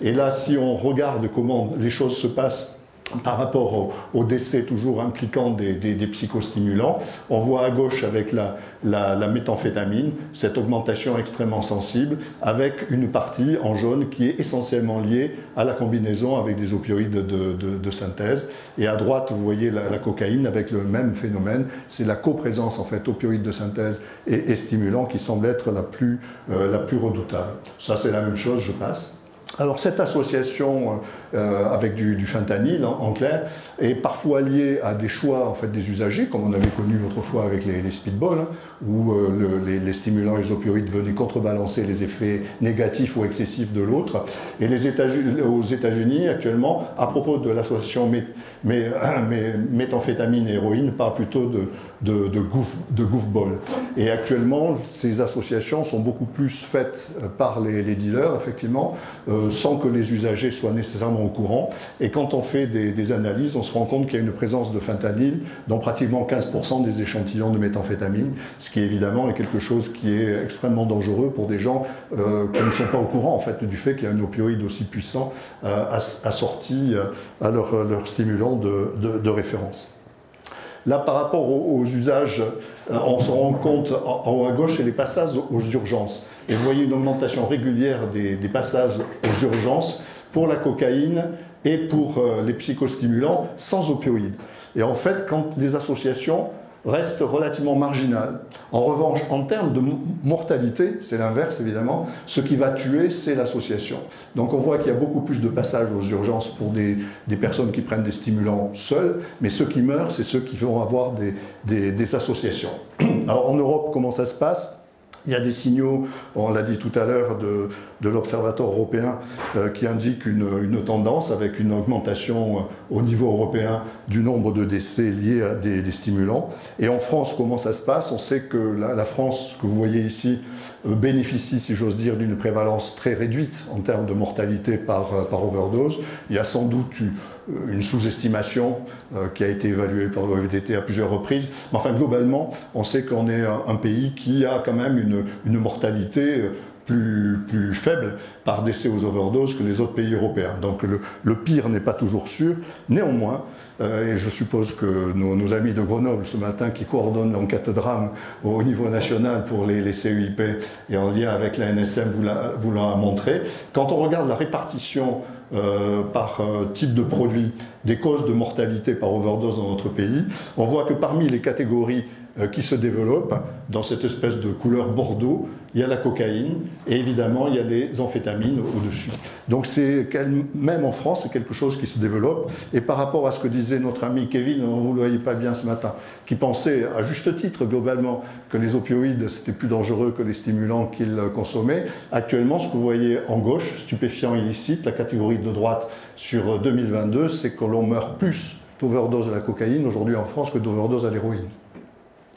Et là, si on regarde comment les choses se passent par rapport au décès toujours impliquant des psychostimulants, on voit à gauche avec la méthamphétamine cette augmentation extrêmement sensible avec une partie en jaune qui est essentiellement liée à la combinaison avec des opioïdes de synthèse. Et à droite, vous voyez la cocaïne avec le même phénomène. C'est la coprésence en fait opioïdes de synthèse et stimulants qui semble être la plus redoutable. Ça, c'est la même chose, je passe. Alors cette association avec du fentanyl, en clair, est parfois liée à des choix en fait, des usagers, comme on avait connu autrefois avec les speedballs, où les stimulants et les opioïdes venaient contrebalancer les effets négatifs ou excessifs de l'autre. Et aux États-Unis, actuellement, à propos de l'association méthamphétamine et héroïne, parle plutôt de goofball. Et actuellement, ces associations sont beaucoup plus faites par les dealers, effectivement, sans que les usagers soient nécessairement au courant. Et quand on fait des analyses, on se rend compte qu'il y a une présence de fentanyl dans pratiquement 15% des échantillons de méthamphétamine, ce qui évidemment est quelque chose qui est extrêmement dangereux pour des gens qui ne sont pas au courant en fait, du fait qu'il y a un opioïde aussi puissant assorti à leur stimulant de référence. Là, par rapport aux usages, on se rend compte en haut à gauche, c'est les passages aux urgences. Et vous voyez une augmentation régulière des passages aux urgences pour la cocaïne et pour les psychostimulants sans opioïdes. Et en fait, quand les associations restent relativement marginales. En revanche, en termes de mortalité, c'est l'inverse évidemment, ce qui va tuer, c'est l'association. Donc on voit qu'il y a beaucoup plus de passages aux urgences pour des personnes qui prennent des stimulants seuls, mais ceux qui meurent, c'est ceux qui vont avoir des associations. Alors en Europe, comment ça se passe ? Il y a des signaux, on l'a dit tout à l'heure, de l'Observatoire européen qui indique une tendance avec une augmentation au niveau européen du nombre de décès liés à des stimulants. Et en France, comment ça se passe ? On sait que la France, que vous voyez ici, bénéficie, si j'ose dire, d'une prévalence très réduite en termes de mortalité par overdose. Il y a sans doute une sous-estimation qui a été évaluée par l'OFDT à plusieurs reprises. Mais enfin, globalement, on sait qu'on est un pays qui a quand même une mortalité plus faible par décès aux overdoses que les autres pays européens. Donc le pire n'est pas toujours sûr. Néanmoins, et je suppose que nos amis de Grenoble ce matin qui coordonnent l'enquête drame au niveau national pour les CEIP et en lien avec la NSM vous l'a montré, quand on regarde la répartition par type de produit des causes de mortalité par overdose dans notre pays, on voit que parmi les catégories qui se développent dans cette espèce de couleur bordeaux, il y a la cocaïne et évidemment il y a les amphétamines au-dessus. Donc même en France, c'est quelque chose qui se développe. Et par rapport à ce que disait notre ami Kevin, vous ne le voyez pas bien ce matin, qui pensait à juste titre globalement que les opioïdes c'était plus dangereux que les stimulants qu'il consommait, actuellement ce que vous voyez en gauche, stupéfiants illicites, la catégorie de droite sur 2022, c'est que l'on meurt plus d'overdose à la cocaïne aujourd'hui en France que d'overdose à l'héroïne.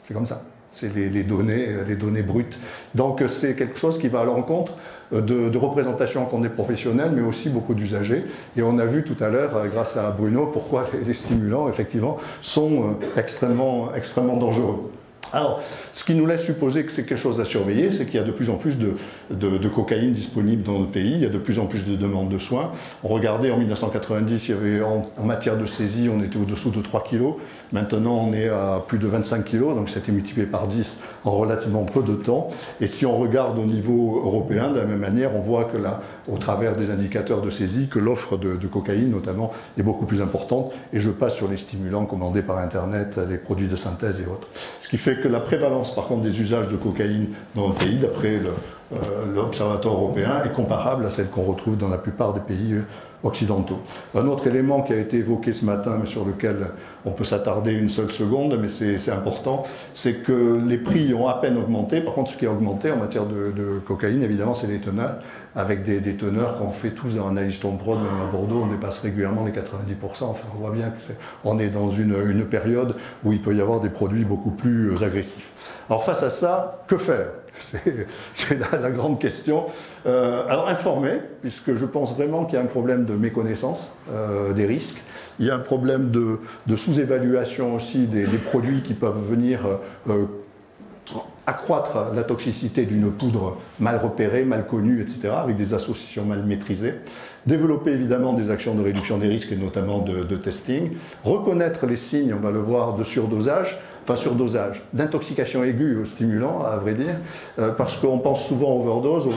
C'est comme ça, c'est les données brutes. Donc c'est quelque chose qui va à l'encontre de représentations qu'ont des professionnels, mais aussi beaucoup d'usagers. Et on a vu tout à l'heure, grâce à Bruno, pourquoi les stimulants, effectivement, sont extrêmement dangereux. Alors, ce qui nous laisse supposer que c'est quelque chose à surveiller, c'est qu'il y a de plus en plus de cocaïne disponible dans notre pays, il y a de plus en plus de demandes de soins. On regardait en 1990, il y avait en matière de saisie, on était au-dessous de 3 kg. Maintenant, on est à plus de 25 kg, donc ça a été multiplié par 10 en relativement peu de temps. Et si on regarde au niveau européen, de la même manière, on voit que là, au travers des indicateurs de saisie, que l'offre de cocaïne, notamment, est beaucoup plus importante. Et je passe sur les stimulants commandés par Internet, les produits de synthèse et autres. Ce qui fait que la prévalence, par contre, des usages de cocaïne dans le pays, d'après l'Observatoire européen, est comparable à celle qu'on retrouve dans la plupart des pays occidentaux. Un autre élément qui a été évoqué ce matin, mais sur lequel on peut s'attarder une seule seconde, mais c'est important, c'est que les prix ont à peine augmenté. Par contre, ce qui a augmenté en matière de cocaïne, évidemment, c'est les teneurs, avec des teneurs qu'on fait tous dans l'analyse Tomprod, même à Bordeaux, on dépasse régulièrement les 90%. Enfin, on voit bien qu'on est dans une période où il peut y avoir des produits beaucoup plus agressifs. Alors face à ça, que faire ? C'est la grande question. Alors informer, puisque je pense vraiment qu'il y a un problème de méconnaissance des risques. Il y a un problème de sous-évaluation aussi des produits qui peuvent venir accroître la toxicité d'une poudre mal repérée, mal connue, etc., avec des associations mal maîtrisées. Développer évidemment des actions de réduction des risques et notamment de testing. Reconnaître les signes, on va le voir, de surdosage. Enfin surdosage, d'intoxication aiguë aux stimulants, à vrai dire, parce qu'on pense souvent overdose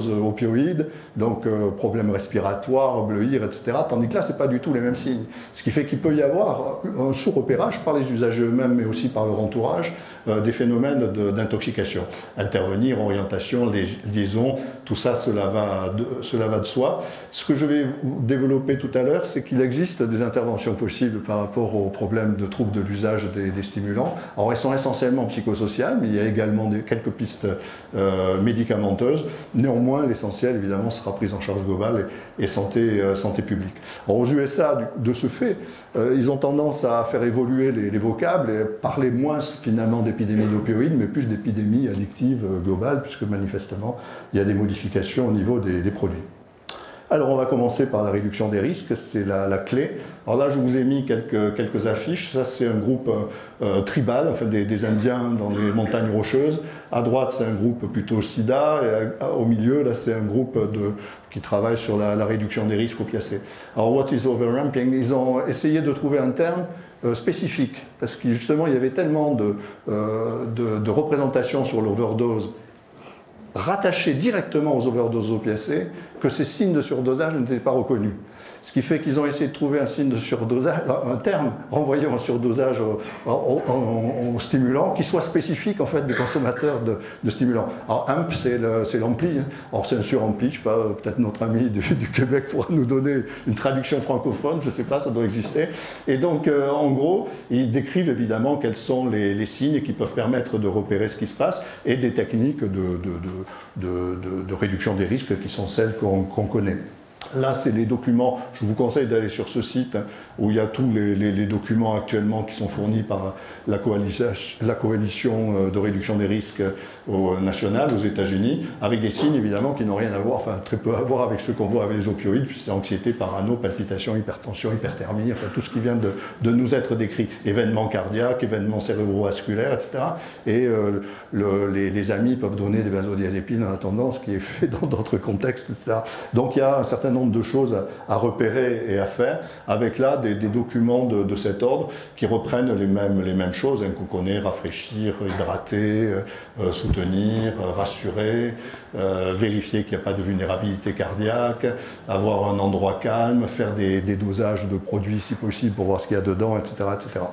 opioïde, donc problèmes respiratoires, bleuir, etc., tandis que là, ce n'est pas du tout les mêmes signes. Ce qui fait qu'il peut y avoir un sous-repérage par les usagers eux-mêmes, mais aussi par leur entourage, des phénomènes d'intoxication. Intervenir, orientation, liaison, tout ça, cela va de soi. Ce que je vais développer tout à l'heure, c'est qu'il existe des interventions possibles par rapport aux problèmes de troubles de l'usage des stimulants. Alors, elles sont essentiellement psychosociales, mais il y a également quelques pistes médicamenteuses. Néanmoins, l'essentiel, évidemment, sera prise en charge globale et santé publique. Alors, aux USA, de ce fait, ils ont tendance à faire évoluer les vocables et parler moins, finalement, d'épidémie d'opioïdes, mais plus d'épidémie addictive globale, puisque, manifestement, il y a des modifications au niveau des produits. Alors on va commencer par la réduction des risques, c'est la clé. Alors là je vous ai mis quelques affiches, ça c'est un groupe tribal, enfin des Indiens dans les montagnes rocheuses. À droite c'est un groupe plutôt sida, et au milieu là c'est un groupe qui travaille sur la réduction des risques opiacés. Alors what is overramping? Ils ont essayé de trouver un terme spécifique, parce que justement il y avait tellement de représentations sur l'overdose rattachés directement aux overdoses opiacées, que ces signes de surdosage n'étaient pas reconnus. Ce qui fait qu'ils ont essayé de trouver un signe de surdosage, un terme renvoyant un surdosage au stimulant qui soit spécifique en fait des consommateurs de stimulants. Alors AMP c'est l'ampli, hein. Alors c'est un surampli, je sais pas, peut-être notre ami du Québec pourra nous donner une traduction francophone, je sais pas, ça doit exister. Et donc en gros, ils décrivent évidemment quels sont les signes qui peuvent permettre de repérer ce qui se passe et des techniques de réduction des risques qui sont celles qu'on connaît. Là, c'est les documents, je vous conseille d'aller sur ce site où il y a tous les documents actuellement qui sont fournis par la coalition de réduction des risques nationale aux États-Unis, avec des signes évidemment qui n'ont rien à voir, enfin très peu à voir avec ce qu'on voit avec les opioïdes, puis c'est anxiété, parano, palpitation, hypertension, hyperthermie, enfin tout ce qui vient de nous être décrit, événements cardiaques, événements cérébroscolaires, etc. Et les amis peuvent donner des benzodiazépines en attendant, ce qui est fait dans d'autres contextes, etc. Donc il y a un certain nombre de choses à repérer et à faire, avec là des documents de cet ordre qui reprennent les mêmes choses, qu'on connaît, rafraîchir, hydrater, soutenir, rassurer, vérifier qu'il n'y a pas de vulnérabilité cardiaque, avoir un endroit calme, faire des dosages de produits si possible pour voir ce qu'il y a dedans, etc. etc.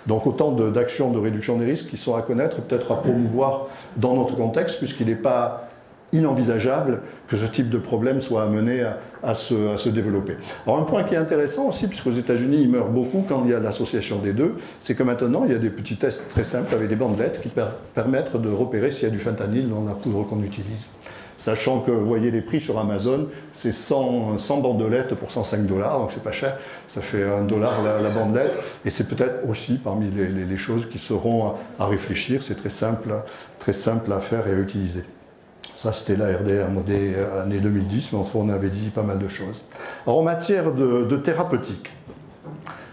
Donc autant d'actions de réduction des risques qui sont à connaître, peut-être à promouvoir dans notre contexte, puisqu'il n'est pas inenvisageable que ce type de problème soit amené à se développer. Alors un point qui est intéressant aussi, puisqu'aux États-Unis ils meurent beaucoup quand il y a l'association des deux, c'est que maintenant il y a des petits tests très simples avec des bandelettes qui permettent de repérer s'il y a du fentanyl dans la poudre qu'on utilise. Sachant que, vous voyez les prix sur Amazon, c'est 100 bandelettes pour 105 $, donc c'est pas cher, ça fait $1 la bandelette, et c'est peut-être aussi parmi les choses qui seront à réfléchir, c'est très simple à faire et à utiliser. Ça, c'était la RDR année 2010, mais enfin, on avait dit pas mal de choses. Alors, en matière de thérapeutique,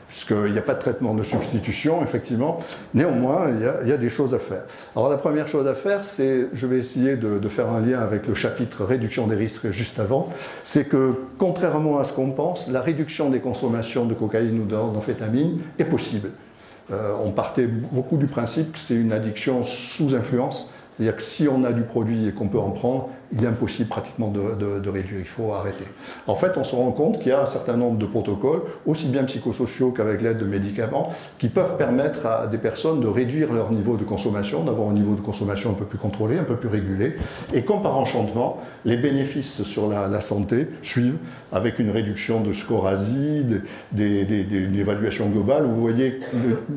puisqu'il n'y a pas de traitement de substitution, effectivement, néanmoins, il y a des choses à faire. Alors, la première chose à faire, c'est, je vais essayer de faire un lien avec le chapitre réduction des risques juste avant, c'est que, contrairement à ce qu'on pense, la réduction des consommations de cocaïne ou d'amphétamine est possible. On partait beaucoup du principe que c'est une addiction sous influence. C'est-à-dire que si on a du produit et qu'on peut en prendre, il est impossible pratiquement de réduire, il faut arrêter. En fait, on se rend compte qu'il y a un certain nombre de protocoles, aussi bien psychosociaux qu'avec l'aide de médicaments, qui peuvent permettre à des personnes de réduire leur niveau de consommation, d'avoir un niveau de consommation un peu plus contrôlé, un peu plus régulé. Et comme par enchantement, les bénéfices sur la santé suivent, avec une réduction de score ASI, une évaluation globale. Vous voyez,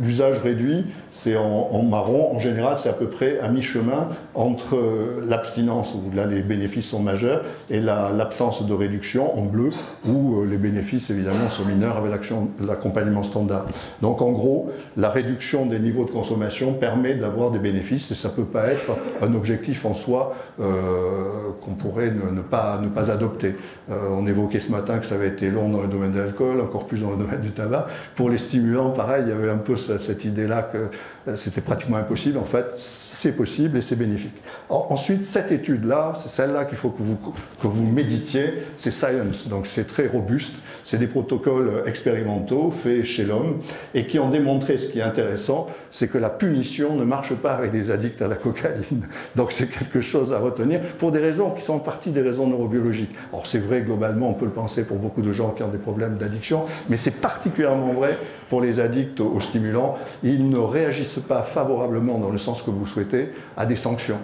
l'usage réduit, c'est en marron, en général, c'est à peu près à mi-chemin entre l'abstinence, où là les bénéfices sont majeurs, et l'absence de réduction en bleu, où les bénéfices évidemment sont mineurs avec l'accompagnement standard. Donc en gros, la réduction des niveaux de consommation permet d'avoir des bénéfices, et ça ne peut pas être un objectif en soi qu'on pourrait ne pas adopter. On évoquait ce matin que ça avait été long dans le domaine de l'alcool, encore plus dans le domaine du tabac. Pour les stimulants, pareil, il y avait un peu cette idée-là que c'était pratiquement impossible. En fait, c'est possible et c'est bénéfique. Ensuite, cette étude-là, c'est celle-là qu'il faut que vous méditiez, c'est Science, donc c'est très robuste. C'est des protocoles expérimentaux faits chez l'homme et qui ont démontré, ce qui est intéressant, c'est que la punition ne marche pas avec des addicts à la cocaïne. Donc c'est quelque chose à retenir pour des raisons qui sont en partie des raisons neurobiologiques. Alors c'est vrai, globalement, on peut le penser pour beaucoup de gens qui ont des problèmes d'addiction, mais c'est particulièrement vrai pour les addicts aux stimulants. Ils ne réagissent pas favorablement, dans le sens que vous souhaitez, à des sanctions.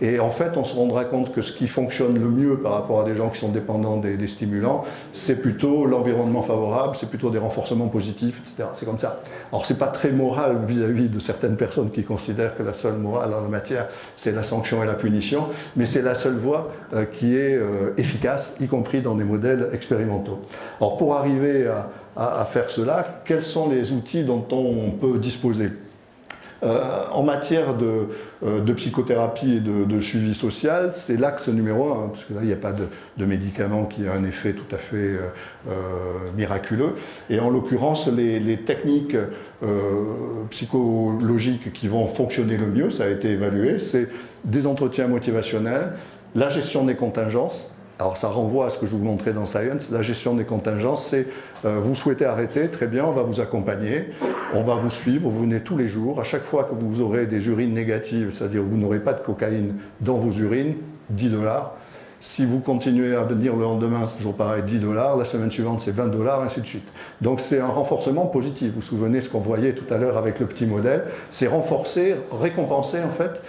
Et en fait, on se rendra compte que ce qui fonctionne le mieux par rapport à des gens qui sont dépendants des stimulants, c'est plutôt l'environnement favorable, c'est plutôt des renforcements positifs, etc. C'est comme ça. Alors, c'est pas très moral vis-à-vis de certaines personnes qui considèrent que la seule morale en la matière, c'est la sanction et la punition, mais c'est la seule voie qui est efficace, y compris dans des modèles expérimentaux. Alors, pour arriver à faire cela, quels sont les outils dont on peut disposer ? En matière de psychothérapie et de suivi social, c'est l'axe numéro 1, parce que là, il n'y a pas de médicament qui a un effet tout à fait miraculeux. Et en l'occurrence, les techniques psychologiques qui vont fonctionner le mieux, ça a été évalué, c'est des entretiens motivationnels, la gestion des contingences. Alors ça renvoie à ce que je vous montrais dans Science, la gestion des contingences, c'est vous souhaitez arrêter, très bien, on va vous accompagner, on va vous suivre, vous venez tous les jours, à chaque fois que vous aurez des urines négatives, c'est-à-dire que vous n'aurez pas de cocaïne dans vos urines, $10. Si vous continuez à venir le lendemain, c'est toujours pareil, $10, la semaine suivante c'est $20, ainsi de suite. Donc c'est un renforcement positif. Vous vous souvenez ce qu'on voyait tout à l'heure avec le petit modèle, c'est renforcer, récompenser en fait,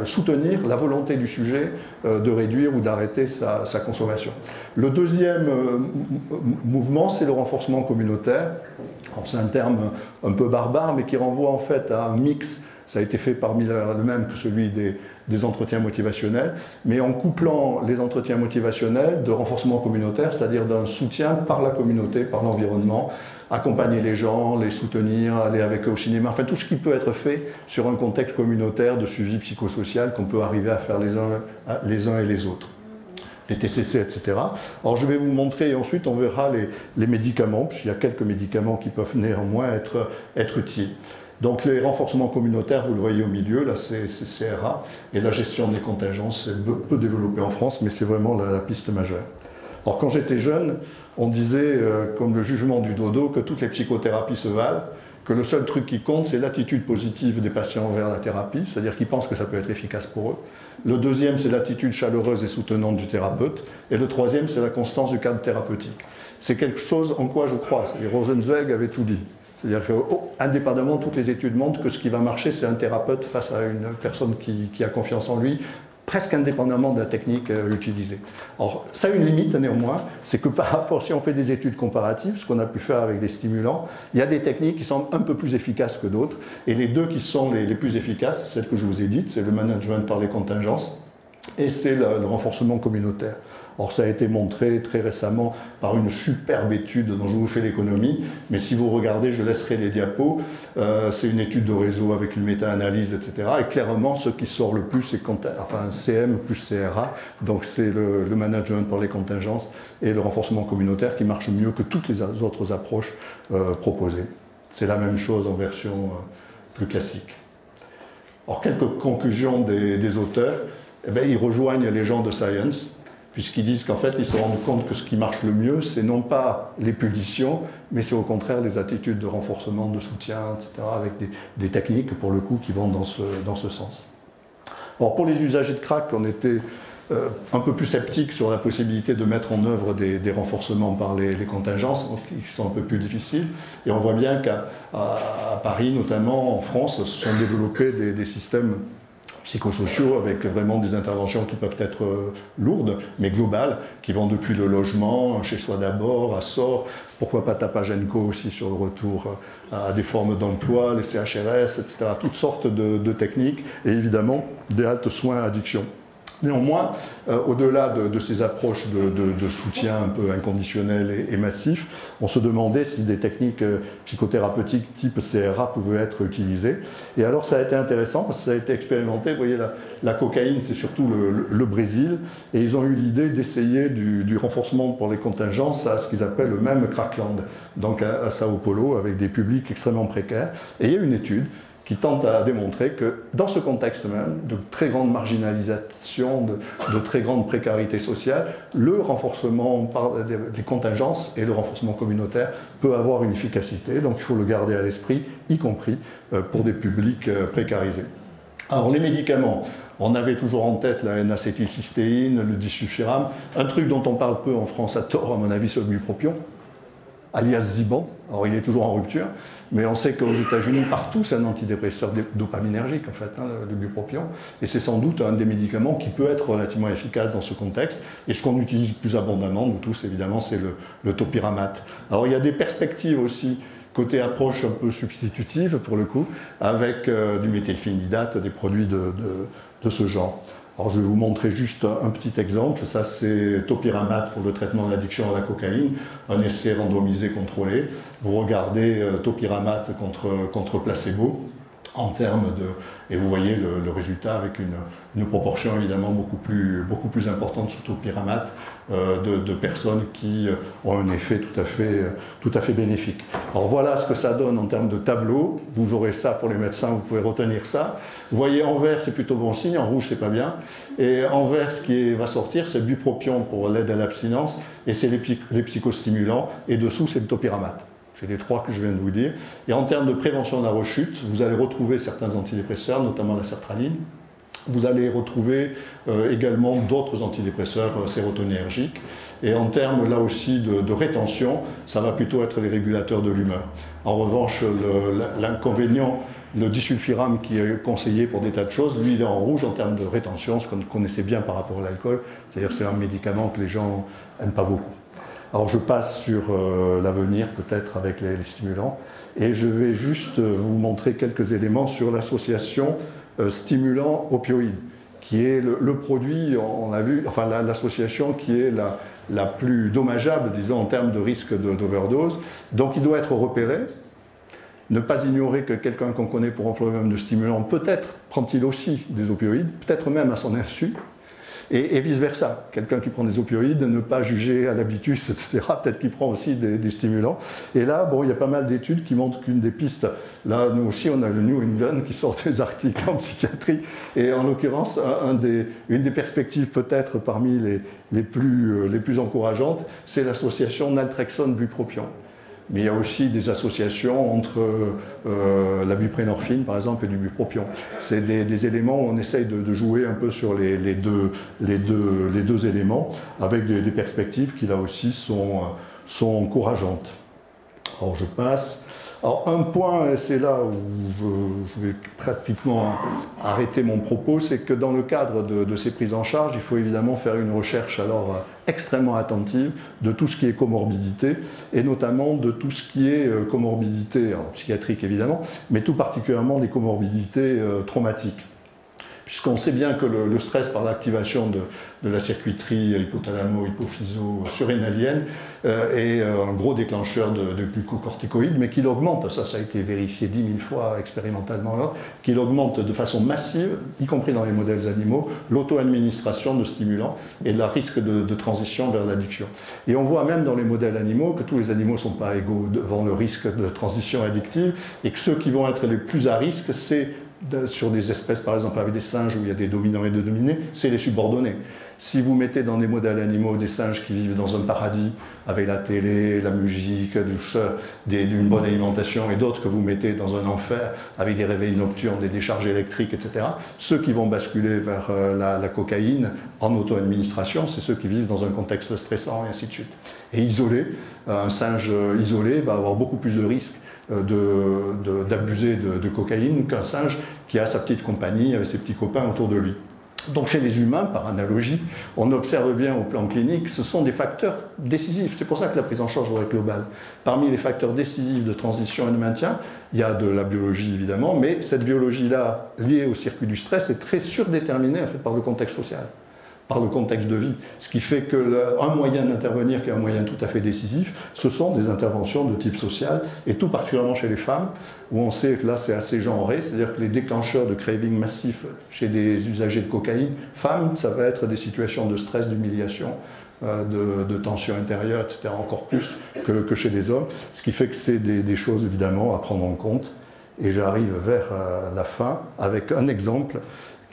soutenir la volonté du sujet de réduire ou d'arrêter sa consommation. Le deuxième mouvement, c'est le renforcement communautaire. C'est un terme un peu barbare, mais qui renvoie en fait à un mix Ça a été fait par Miller le même que celui des entretiens motivationnels, mais en couplant les entretiens motivationnels de renforcement communautaire, c'est-à-dire d'un soutien par la communauté, par l'environnement, accompagner les gens, les soutenir, aller avec eux au cinéma, enfin tout ce qui peut être fait sur un contexte communautaire de suivi psychosocial qu'on peut arriver à faire les uns et les autres. Les TCC, etc. Alors je vais vous montrer et ensuite on verra les médicaments, puisqu'il y a quelques médicaments qui peuvent néanmoins être utiles. Donc les renforcements communautaires, vous le voyez au milieu, là c'est CRA, et la gestion des contingences, c'est peu développé en France, mais c'est vraiment la piste majeure. Alors quand j'étais jeune, on disait, comme le jugement du dodo, que toutes les psychothérapies se valent, que le seul truc qui compte, c'est l'attitude positive des patients envers la thérapie, c'est-à-dire qu'ils pensent que ça peut être efficace pour eux. Le deuxième, c'est l'attitude chaleureuse et soutenante du thérapeute. Et le troisième, c'est la constance du cadre thérapeutique. C'est quelque chose en quoi je crois. Rosenzweig avait tout dit. C'est-à-dire qu'indépendamment, toutes les études montrent que ce qui va marcher, c'est un thérapeute face à une personne qui a confiance en lui, presque indépendamment de la technique utilisée. Or, ça a une limite néanmoins, c'est que par rapport, si on fait des études comparatives, ce qu'on a pu faire avec des stimulants, il y a des techniques qui sont un peu plus efficaces que d'autres, et les deux qui sont les plus efficaces, celles que je vous ai dites, c'est le management par les contingences, et c'est le renforcement communautaire. Or, ça a été montré très récemment par une superbe étude dont je vous fais l'économie, mais si vous regardez, je laisserai les diapos, c'est une étude de réseau avec une méta-analyse, etc. Et clairement, ce qui sort le plus, c'est CM plus CRA, donc c'est le management par les contingences et le renforcement communautaire qui marche mieux que toutes les autres approches proposées. C'est la même chose en version plus classique. Alors, quelques conclusions des auteurs. Eh bien, ils rejoignent les gens de Science, puisqu'ils disent qu'en fait, ils se rendent compte que ce qui marche le mieux, c'est non pas les pulsions, mais c'est au contraire les attitudes de renforcement, de soutien, etc., avec des techniques, pour le coup, qui vont dans ce sens. Alors, pour les usagers de crack, on était un peu plus sceptiques sur la possibilité de mettre en œuvre des renforcements par les contingences, qui sont un peu plus difficiles. Et on voit bien qu'à Paris, notamment en France, se sont développés des systèmes psychosociaux avec vraiment des interventions qui peuvent être lourdes, mais globales, qui vont depuis le logement, chez soi d'abord, à sort, pourquoi pas Tapagenco aussi sur le retour à des formes d'emploi, les CHRS, etc. Toutes sortes de techniques, et évidemment des haltes soins addiction. Néanmoins, au-delà de ces approches de soutien un peu inconditionnel et massif, on se demandait si des techniques psychothérapeutiques type CRA pouvaient être utilisées. Et alors ça a été intéressant parce que ça a été expérimenté. Vous voyez, la cocaïne, c'est surtout le Brésil. Et ils ont eu l'idée d'essayer du renforcement pour les contingences à ce qu'ils appellent le même crackland, donc à Sao Paulo, avec des publics extrêmement précaires. Et il y a une étude qui tente à démontrer que dans ce contexte même de très grande marginalisation, de très grande précarité sociale, le renforcement des contingences et le renforcement communautaire peut avoir une efficacité. Donc il faut le garder à l'esprit, y compris pour des publics précarisés. Alors les médicaments, on avait toujours en tête la N-acétylcystéine, le disulfiram, un truc dont on parle peu en France à tort, à mon avis, c'est le bupropion, alias Ziban. Alors il est toujours en rupture, mais on sait qu'aux États-Unis, partout, c'est un antidépresseur dopaminergique, en fait, le bupropion. Et c'est sans doute un des médicaments qui peut être relativement efficace dans ce contexte. Et ce qu'on utilise plus abondamment, nous tous, évidemment, c'est le topiramate. Alors il y a des perspectives aussi, côté approche un peu substitutive, pour le coup, avec du méthylphénidate, des produits de ce genre. Alors je vais vous montrer juste un petit exemple. Ça, c'est topiramate pour le traitement de l'addiction à la cocaïne, un essai randomisé contrôlé. Vous regardez topiramate contre placebo en termes de... Et vous voyez le résultat avec une proportion évidemment beaucoup plus importante sous topiramate de personnes qui ont un effet tout à fait bénéfique. Alors voilà ce que ça donne en termes de tableau. Vous aurez ça pour les médecins, vous pouvez retenir ça. Vous voyez en vert, c'est plutôt bon signe, en rouge, c'est pas bien. Et en vert, ce qui va sortir, c'est le bupropion pour l'aide à l'abstinence, et c'est les psychostimulants, et dessous, c'est le topiramate. C'est les trois que je viens de vous dire. Et en termes de prévention de la rechute, vous allez retrouver certains antidépresseurs, notamment la sertraline. Vous allez retrouver également d'autres antidépresseurs sérotoninergiques. Et en termes, là aussi, de rétention, ça va plutôt être les régulateurs de l'humeur. En revanche, l'inconvénient, le disulfiram qui est conseillé pour des tas de choses, lui, il est en rouge en termes de rétention, ce qu'on connaissait bien par rapport à l'alcool. C'est-à-dire que c'est un médicament que les gens n'aiment pas beaucoup. Alors je passe sur l'avenir peut-être avec les stimulants et je vais juste vous montrer quelques éléments sur l'association stimulant-opioïde, qui est le produit, on a vu, enfin l'association qui est la plus dommageable, disons, en termes de risque d'overdose. Donc il doit être repéré. Ne pas ignorer que quelqu'un qu'on connaît pour un problème de stimulant, peut-être prend-il aussi des opioïdes, peut-être même à son insu, et vice-versa. Quelqu'un qui prend des opioïdes, ne pas juger à l'habitus, etc. Peut-être qu'il prend aussi des stimulants. Et là, bon, il y a pas mal d'études qui montrent qu'une des pistes, là, nous aussi, on a le New England qui sort des articles en psychiatrie, et en l'occurrence, une des perspectives peut-être parmi les plus encourageantes, c'est l'association naltrexone-bupropion. Mais il y a aussi des associations entre la buprenorphine, par exemple, et du bupropion. C'est des éléments où on essaye de jouer un peu sur les deux éléments, avec des perspectives qui, là aussi, sont encourageantes. Alors, je passe. Alors, un point, c'est là où je vais pratiquement arrêter mon propos, c'est que dans le cadre de ces prises en charge, il faut évidemment faire une recherche alors extrêmement attentive de tout ce qui est comorbidité, et notamment de tout ce qui est comorbidité, psychiatrique évidemment, mais tout particulièrement des comorbidités traumatiques. Puisqu'on sait bien que le stress par l'activation de la circuiterie hypothalamo-hypophyso-surrénalienne est un gros déclencheur de glucocorticoïdes, mais qu'il augmente, ça a été vérifié 10 000 fois expérimentalement, qu'il augmente de façon massive, y compris dans les modèles animaux, l'auto-administration de stimulants et le risque de transition vers l'addiction. Et on voit même dans les modèles animaux que tous les animaux ne sont pas égaux devant le risque de transition addictive, et que ceux qui vont être les plus à risque, c'est sur des espèces, par exemple avec des singes où il y a des dominants et des dominés, c'est les subordonnés. Si vous mettez dans des modèles animaux des singes qui vivent dans un paradis, avec la télé, la musique, une bonne alimentation, et d'autres que vous mettez dans un enfer, avec des réveils nocturnes, des décharges électriques, etc., ceux qui vont basculer vers la cocaïne en auto-administration, c'est ceux qui vivent dans un contexte stressant, et ainsi de suite. Et isolé, un singe isolé va avoir beaucoup plus de risques d'abuser de cocaïne qu'un singe qui a sa petite compagnie avec ses petits copains autour de lui. Donc chez les humains, par analogie, on observe bien au plan clinique, ce sont des facteurs décisifs. C'est pour ça que la prise en charge doit être globale. Parmi les facteurs décisifs de transition et de maintien, il y a de la biologie évidemment, mais cette biologie-là, liée au circuit du stress, est très surdéterminée en fait, par le contexte social, par le contexte de vie. Ce qui fait qu'un moyen d'intervenir, qui est un moyen tout à fait décisif, ce sont des interventions de type social, et tout particulièrement chez les femmes, où on sait que là c'est assez genré, c'est-à-dire que les déclencheurs de craving massif chez des usagers de cocaïne, femmes, ça va être des situations de stress, d'humiliation, de tension intérieure, etc., encore plus que chez les hommes, ce qui fait que c'est des choses évidemment à prendre en compte. Et j'arrive vers la fin avec un exemple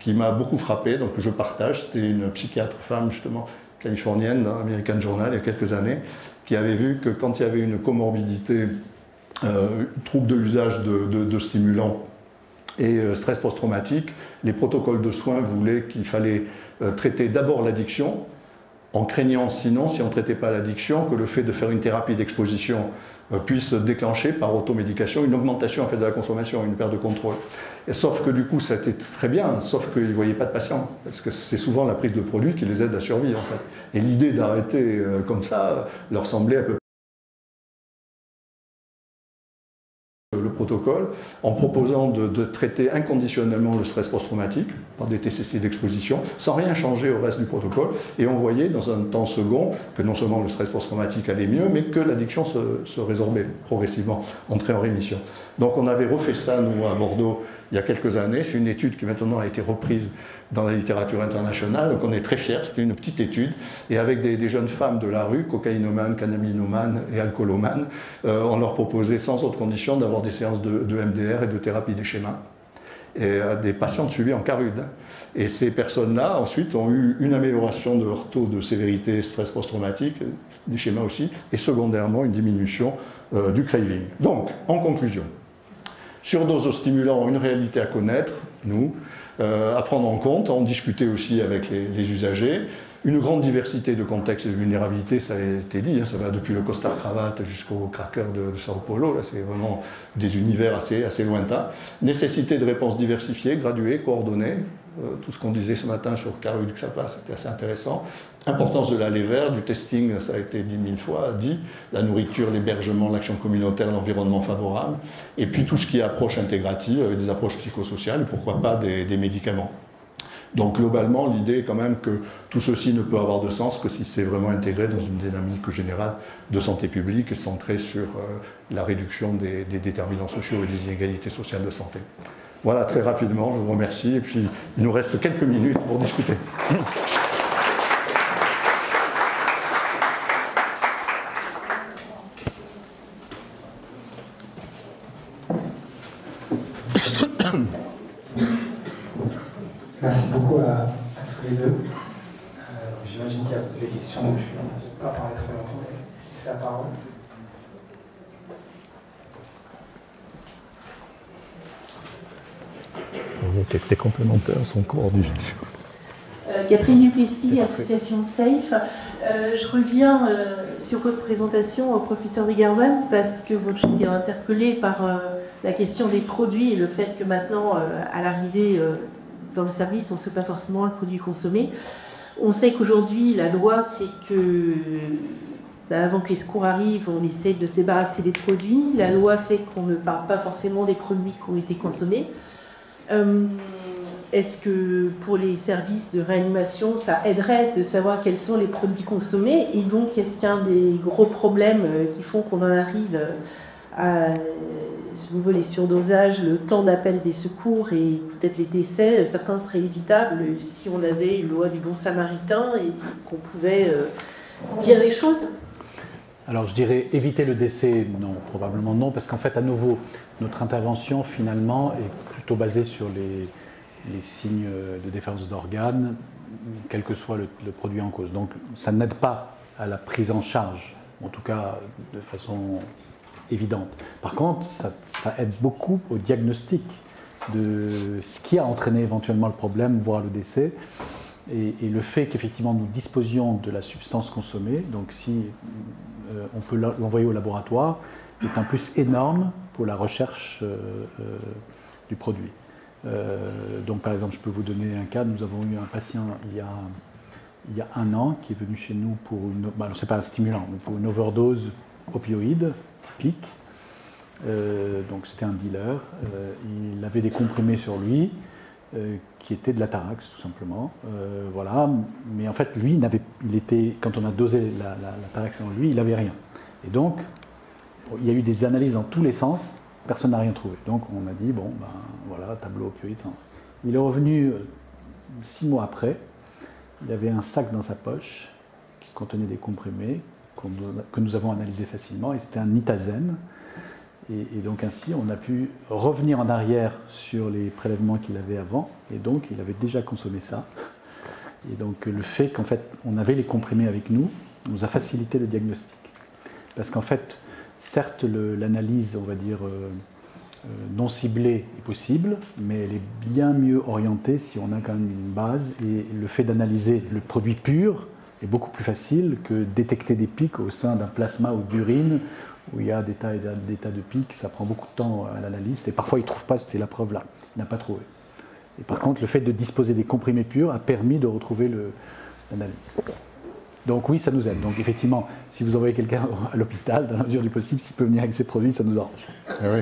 qui m'a beaucoup frappé, donc je partage. C'était une psychiatre femme, justement, californienne, dans American Journal, il y a quelques années, qui avait vu que quand il y avait une comorbidité, trouble de l'usage de stimulants et stress post-traumatique, les protocoles de soins voulaient qu'il fallait traiter d'abord l'addiction, en craignant sinon, si on ne traitait pas l'addiction, que le fait de faire une thérapie d'exposition puisse déclencher par automédication une augmentation en fait, de la consommation, une perte de contrôle. Et sauf que du coup, ça était très bien, sauf qu'ils ne voyaient pas de patients, parce que c'est souvent la prise de produits qui les aide à survivre en fait. Et l'idée d'arrêter comme ça leur semblait un peu le protocole, en proposant de traiter inconditionnellement le stress post-traumatique par des TCC d'exposition, sans rien changer au reste du protocole, et on voyait dans un temps second que non seulement le stress post-traumatique allait mieux, mais que l'addiction se résorbait progressivement, entrait en rémission. Donc on avait refait ça, nous, à Bordeaux, il y a quelques années. C'est une étude qui maintenant a été reprise dans la littérature internationale, donc on est très fiers. C'était une petite étude, et avec des jeunes femmes de la rue, cocaïnomanes, cannabinomanes et alcoolomanes, on leur proposait sans autre condition d'avoir des séances de MDR et de thérapie des schémas, et des patients suivis en CARUD. Et ces personnes-là, ensuite, ont eu une amélioration de leur taux de sévérité stress post-traumatique, des schémas aussi, et secondairement une diminution du craving. Donc, en conclusion, surdose aux stimulants, une réalité à connaître, nous, à prendre en compte, en discuter aussi avec les usagers, une grande diversité de contextes de vulnérabilité, ça a été dit, hein, ça va depuis le costard-cravate jusqu'au cracker de Sao Paulo, là c'est vraiment des univers assez lointains. Nécessité de réponses diversifiées, graduées, coordonnées, tout ce qu'on disait ce matin sur Caroux-Duxapa, c'était assez intéressant. Importance de l'aller vert, du testing, ça a été dit 1000 fois, la nourriture, l'hébergement, l'action communautaire, l'environnement favorable, et puis tout ce qui est approche intégrative, avec des approches psychosociales, et pourquoi pas des médicaments. Donc globalement, l'idée est quand même que tout ceci ne peut avoir de sens que si c'est vraiment intégré dans une dynamique générale de santé publique et centrée sur la réduction des déterminants sociaux et des inégalités sociales de santé. Voilà, très rapidement, je vous remercie, et puis il nous reste quelques minutes pour discuter. Merci beaucoup à tous les deux. J'imagine qu'il y a des questions, donc je ne vais pas parler trop longtemps, mais c'est la parole. Tes complémentaires sont coordination. Catherine Duplessis, association SAFE. Je reviens sur votre présentation au professeur Degarwan parce que j'ai été interpellée par la question des produits et le fait que maintenant, à l'arrivée dans le service, on ne sait pas forcément le produit consommé. On sait qu'aujourd'hui, la loi fait que, avant que les secours arrivent, on essaie de se débarrasser des produits. La loi fait qu'on ne parle pas forcément des produits qui ont été consommés. Est-ce que pour les services de réanimation, ça aiderait de savoir quels sont les produits consommés? Et donc, est-ce qu'il y a un des gros problèmes qui font qu'on en arrive à ce niveau, les surdosages, le temps d'appel des secours et peut-être les décès? Certains seraient évitables si on avait une loi du bon samaritain et qu'on pouvait dire les choses. Alors je dirais éviter le décès, non, probablement non, parce qu'en fait, à nouveau, notre intervention finalement est plutôt basée sur les signes de défense d'organes, quel que soit le produit en cause. Donc ça n'aide pas à la prise en charge, en tout cas de façon évidente. Par contre, ça aide beaucoup au diagnostic de ce qui a entraîné éventuellement le problème, voire le décès. Et le fait qu'effectivement nous disposions de la substance consommée, donc si on peut l'envoyer au laboratoire, est un plus énorme pour la recherche du produit. Donc par exemple, je peux vous donner un cas. Nous avons eu un patient il y a 1 an qui est venu chez nous pour une, c'est pas un stimulant, mais pour une overdose opioïde typique. Donc c'était un dealer. Il avait des comprimés sur lui qui étaient de l'Atarax tout simplement. Voilà. Mais en fait, lui, quand on a dosé l'Atarax en lui, il n'avait rien. Et donc, il y a eu des analyses dans tous les sens. Personne n'a rien trouvé. Donc on a dit, bon, voilà, tableau opioïde. Il est revenu 6 mois après. Il avait un sac dans sa poche qui contenait des comprimés que nous avons analysés facilement. Et c'était un Nitazen. Et donc ainsi, on a pu revenir en arrière sur les prélèvements qu'il avait avant. Et donc, il avait déjà consommé ça. Et donc, le fait qu'en fait, on avait les comprimés avec nous a facilité le diagnostic. Parce qu'en fait, certes, l'analyse, on va dire, non ciblée est possible, mais elle est bien mieux orientée si on a quand même une base. Et le fait d'analyser le produit pur est beaucoup plus facile que détecter des pics au sein d'un plasma ou d'urine, où il y a des tas et des tas de pics. Ça prend beaucoup de temps à l'analyste. Et parfois, il ne trouve pas, c'était la preuve là. Il n'a pas trouvé. Et par contre, le fait de disposer des comprimés purs a permis de retrouver l'analyse. Donc oui, ça nous aide. Donc effectivement, si vous envoyez quelqu'un à l'hôpital, dans la mesure du possible, s'il peut venir avec ses produits, ça nous arrange. Ah oui,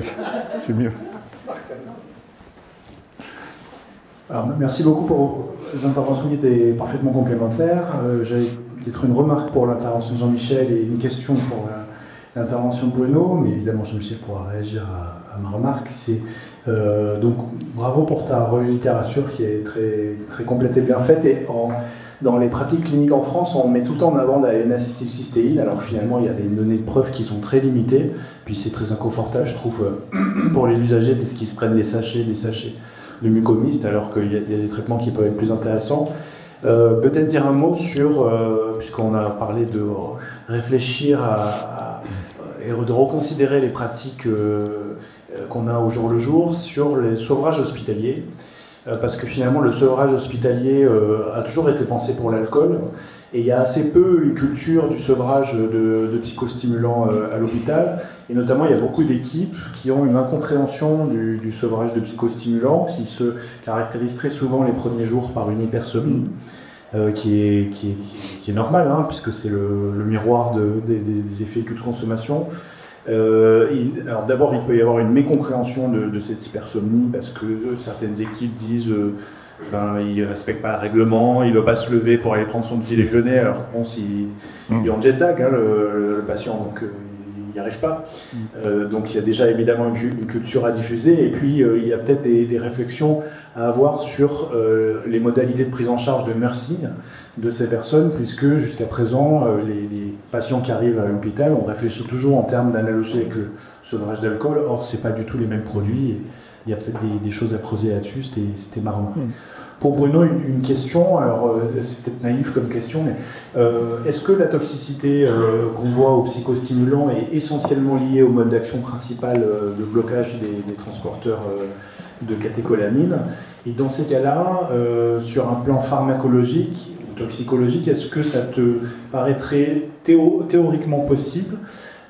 c'est mieux. Alors, merci beaucoup pour les interventions qui étaient parfaitement complémentaires. J'avais peut-être une remarque pour l'intervention de Jean-Michel et une question pour l'intervention de Bruno, mais évidemment Jean-Michel pourra réagir à ma remarque. Donc bravo pour ta littérature qui est très, très complète et bien faite. Et dans les pratiques cliniques en France, on met tout le temps en avant la N-acétylcystéine, alors finalement il y a des données de preuve qui sont très limitées, puis c'est très inconfortable je trouve pour les usagers parce qu'ils se prennent des sachets de mucovistes alors qu'il y a des traitements qui peuvent être plus intéressants. Peut-être dire un mot sur, puisqu'on a parlé de réfléchir et de reconsidérer les pratiques qu'on a au jour le jour sur les sauverages hospitaliers. parce que finalement le sevrage hospitalier a toujours été pensé pour l'alcool, et il y a assez peu une culture du sevrage de psychostimulants à l'hôpital, et notamment il y a beaucoup d'équipes qui ont une incompréhension du sevrage de psychostimulants, qui se caractérise très souvent les premiers jours par une hypersomnie, qui est normal, hein, puisque c'est le miroir des effets de consommation. Alors d'abord, il peut y avoir une mécompréhension de cette hypersomnie, parce que certaines équipes disent il ne respecte pas le règlement, il ne veut pas se lever pour aller prendre son petit déjeuner, alors bon, il est en jet lag, hein, le patient, donc il n'y arrive pas. Donc il y a déjà évidemment une culture à diffuser, et puis il y a peut-être des réflexions à avoir sur les modalités de prise en charge de nursing de ces personnes, puisque jusqu'à présent, les patients qui arrivent à l'hôpital, on réfléchit toujours en termes d'analogie avec le sevrage d'alcool. Or, ce n'est pas du tout les mêmes produits. Et il y a peut-être des choses à creuser là-dessus. C'était marrant. Pour Bruno, une question. Alors, c'est peut-être naïf comme question, mais est-ce que la toxicité qu'on voit aux psychostimulants est essentiellement liée au mode d'action principal de blocage des transporteurs de catécholamine? Et dans ces cas-là, sur un plan pharmacologique, toxicologique, est-ce que ça te paraîtrait théoriquement possible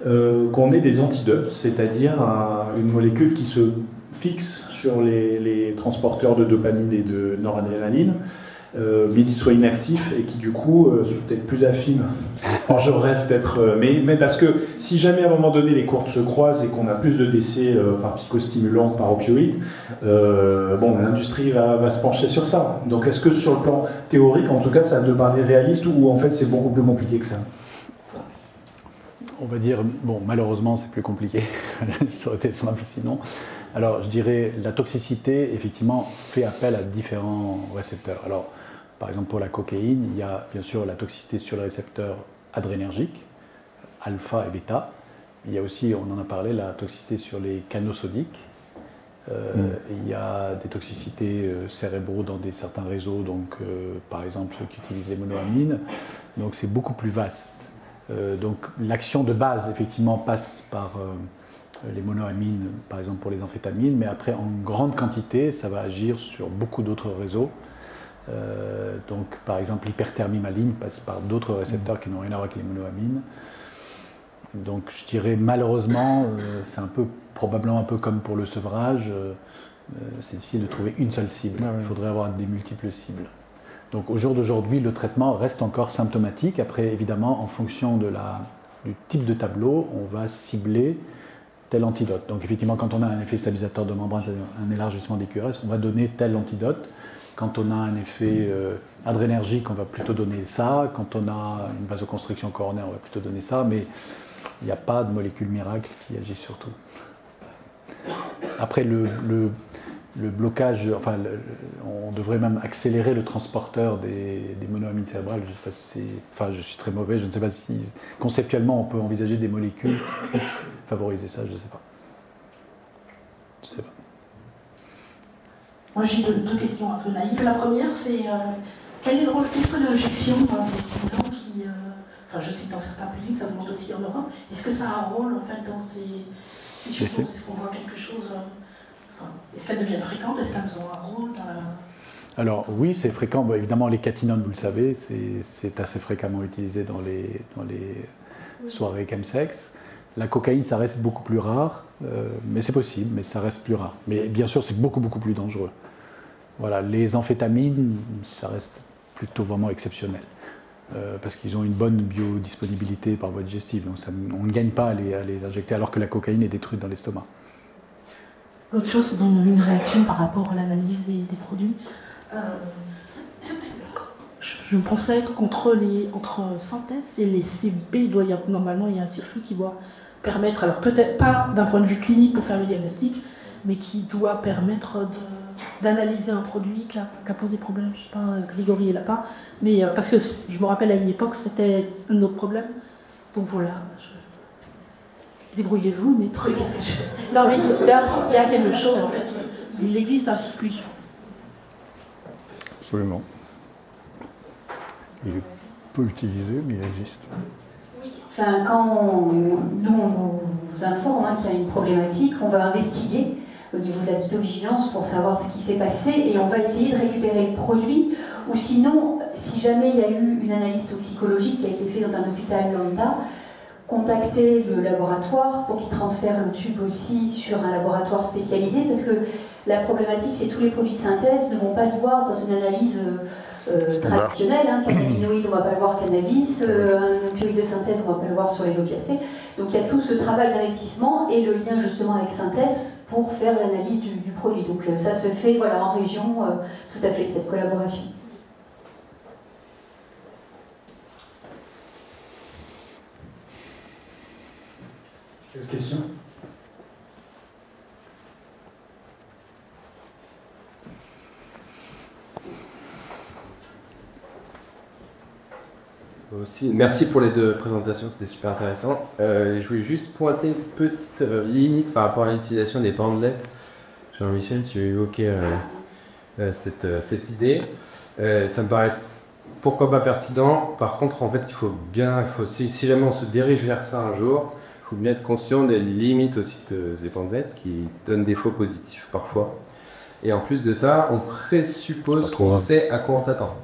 qu'on ait des antidotes, c'est-à-dire une molécule qui se fixe sur les transporteurs de dopamine et de noradrénaline, mais qui soit inactif et qui du coup soit peut-être plus affine. Alors je rêve peut-être, mais parce que si jamais à un moment donné les courbes se croisent et qu'on a plus de décès par psychostimulants, par opioïdes, l'industrie va se pencher sur ça. Donc est-ce que sur le plan théorique, en tout cas, ça te paraît réaliste, ou en fait c'est beaucoup plus compliqué que ça? On va dire, bon, malheureusement c'est plus compliqué, ça aurait été simple sinon. Alors je dirais, la toxicité effectivement fait appel à différents récepteurs. Alors par exemple pour la cocaïne, il y a bien sûr la toxicité sur les récepteurs adrénergiques, alpha et bêta. Il y a aussi, on en a parlé, la toxicité sur les canaux sodiques. Il y a des toxicités cérébraux dans certains réseaux, donc par exemple ceux qui utilisent les monoamines. Donc c'est beaucoup plus vaste. Donc l'action de base effectivement passe par les monoamines, par exemple pour les amphétamines, mais après en grande quantité ça va agir sur beaucoup d'autres réseaux. Donc par exemple l'hyperthermie maligne passe par d'autres récepteurs qui n'ont rien à voir avec les monoamines. Donc je dirais malheureusement c'est probablement un peu comme pour le sevrage, c'est difficile de trouver une seule cible. Il faudrait avoir des multiples cibles. Donc au jour d'aujourd'hui, le traitement reste encore symptomatique. Après, évidemment, en fonction du type de tableau, on va cibler tel antidote. Donc effectivement, quand on a un effet stabilisateur de membrane, c'est-à-dire un élargissement des QRS, on va donner tel antidote. Quand on a un effet adrénergique, on va plutôt donner ça. Quand on a une vasoconstriction coronaire, on va plutôt donner ça. Mais il n'y a pas de molécule miracle qui agit sur tout. Après, le blocage, on devrait même accélérer le transporteur des monoamines cérébrales. Je sais pas si je suis très mauvais, je ne sais pas si conceptuellement on peut envisager des molécules qui puissent favoriser ça, je ne sais pas. Moi j'ai deux questions un peu naïves. La première, c'est quel est le rôle, est-ce que l'injection des stimulants qui, je sais que dans certains pays, ça augmente aussi en Europe, est-ce que ça a un rôle en fait dans ces choses? Est-ce qu'on voit quelque chose? Est-ce qu'elles deviennent fréquentes? Est-ce qu'elles ont un rôle dans la... Alors oui, c'est fréquent. Bon, évidemment, les catinones, vous le savez, c'est assez fréquemment utilisé dans les soirées chemsex. La cocaïne, ça reste beaucoup plus rare, mais c'est possible, mais ça reste plus rare. Mais bien sûr, c'est beaucoup, beaucoup plus dangereux. Voilà, les amphétamines, ça reste plutôt vraiment exceptionnel, parce qu'ils ont une bonne biodisponibilité par voie digestive. Donc on ne gagne pas à les injecter, alors que la cocaïne est détruite dans l'estomac. L'autre chose, c'est une réaction par rapport à l'analyse des produits. Je pensais qu'entre synthèse et les CB, normalement, il y a un circuit qui doit permettre, alors peut-être pas d'un point de vue clinique pour faire le diagnostic, mais qui doit permettre d'analyser un produit qui a posé problème. Je ne sais pas, Grégory est là pas, mais parce que je me rappelle à une époque, c'était un autre problème. Donc voilà. Débrouillez-vous, mais trop bien. Non, mais il y a quelque chose, en fait. Il existe un circuit. Absolument. Il est peu utilisé, mais il existe. Oui. Quand nous, on nous informe qu'il y a une problématique, on va investiguer au niveau de la phytovigilance pour savoir ce qui s'est passé et on va essayer de récupérer le produit. Ou sinon, si jamais il y a eu une analyse toxicologique qui a été faite dans un hôpital lambda, contacter le laboratoire pour qu'il transfère le tube aussi sur un laboratoire spécialisé, parce que la problématique, c'est que tous les produits de synthèse ne vont pas se voir dans une analyse traditionnelle. Cannabinoïdes, on ne va pas le voir cannabis, un opioïde de synthèse, on ne va pas le voir sur les opiacés. Donc il y a tout ce travail d'investissement et le lien justement avec synthèse pour faire l'analyse du produit. Donc ça se fait voilà, en région, tout à fait, cette collaboration. D'autres questions? Aussi, merci pour les deux présentations, c'était super intéressant. Je voulais juste pointer une petite limite par rapport à l'utilisation des bandelettes. Jean-Michel, tu évoquais cette idée. Ça me paraît pourquoi pas pertinent. Par contre, en fait, si jamais on se dirige vers ça un jour, il faut bien être conscient des limites aussi de ces bandelettes qui donnent des faux positifs parfois. Et en plus de ça, on présuppose qu'on sait à quoi on t'attend.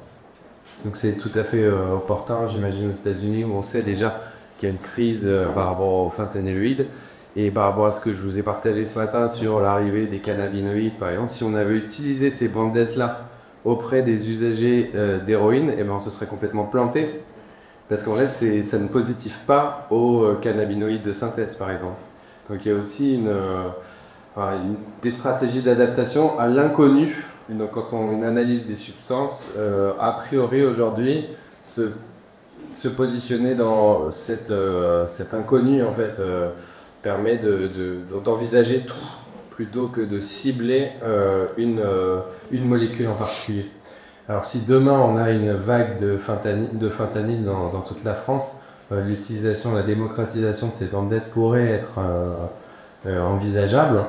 Donc c'est tout à fait opportun, j'imagine, aux États-Unis, où on sait déjà qu'il y a une crise par rapport aux fentanyloïdes. Et par rapport à ce que je vous ai partagé ce matin sur l'arrivée des cannabinoïdes, par exemple, si on avait utilisé ces bandelettes-là auprès des usagers d'héroïne, eh ben, on se serait complètement planté. Parce qu'en fait, ça ne positive pas aux cannabinoïdes de synthèse, par exemple. Donc il y a aussi des stratégies d'adaptation à l'inconnu. Donc quand on analyse des substances, a priori aujourd'hui, se positionner dans cet inconnu en fait, permet d'envisager tout plutôt que de cibler une molécule en particulier. Alors si demain on a une vague de fentanyl dans toute la France, l'utilisation, la démocratisation de ces bandelettes pourrait être envisageable.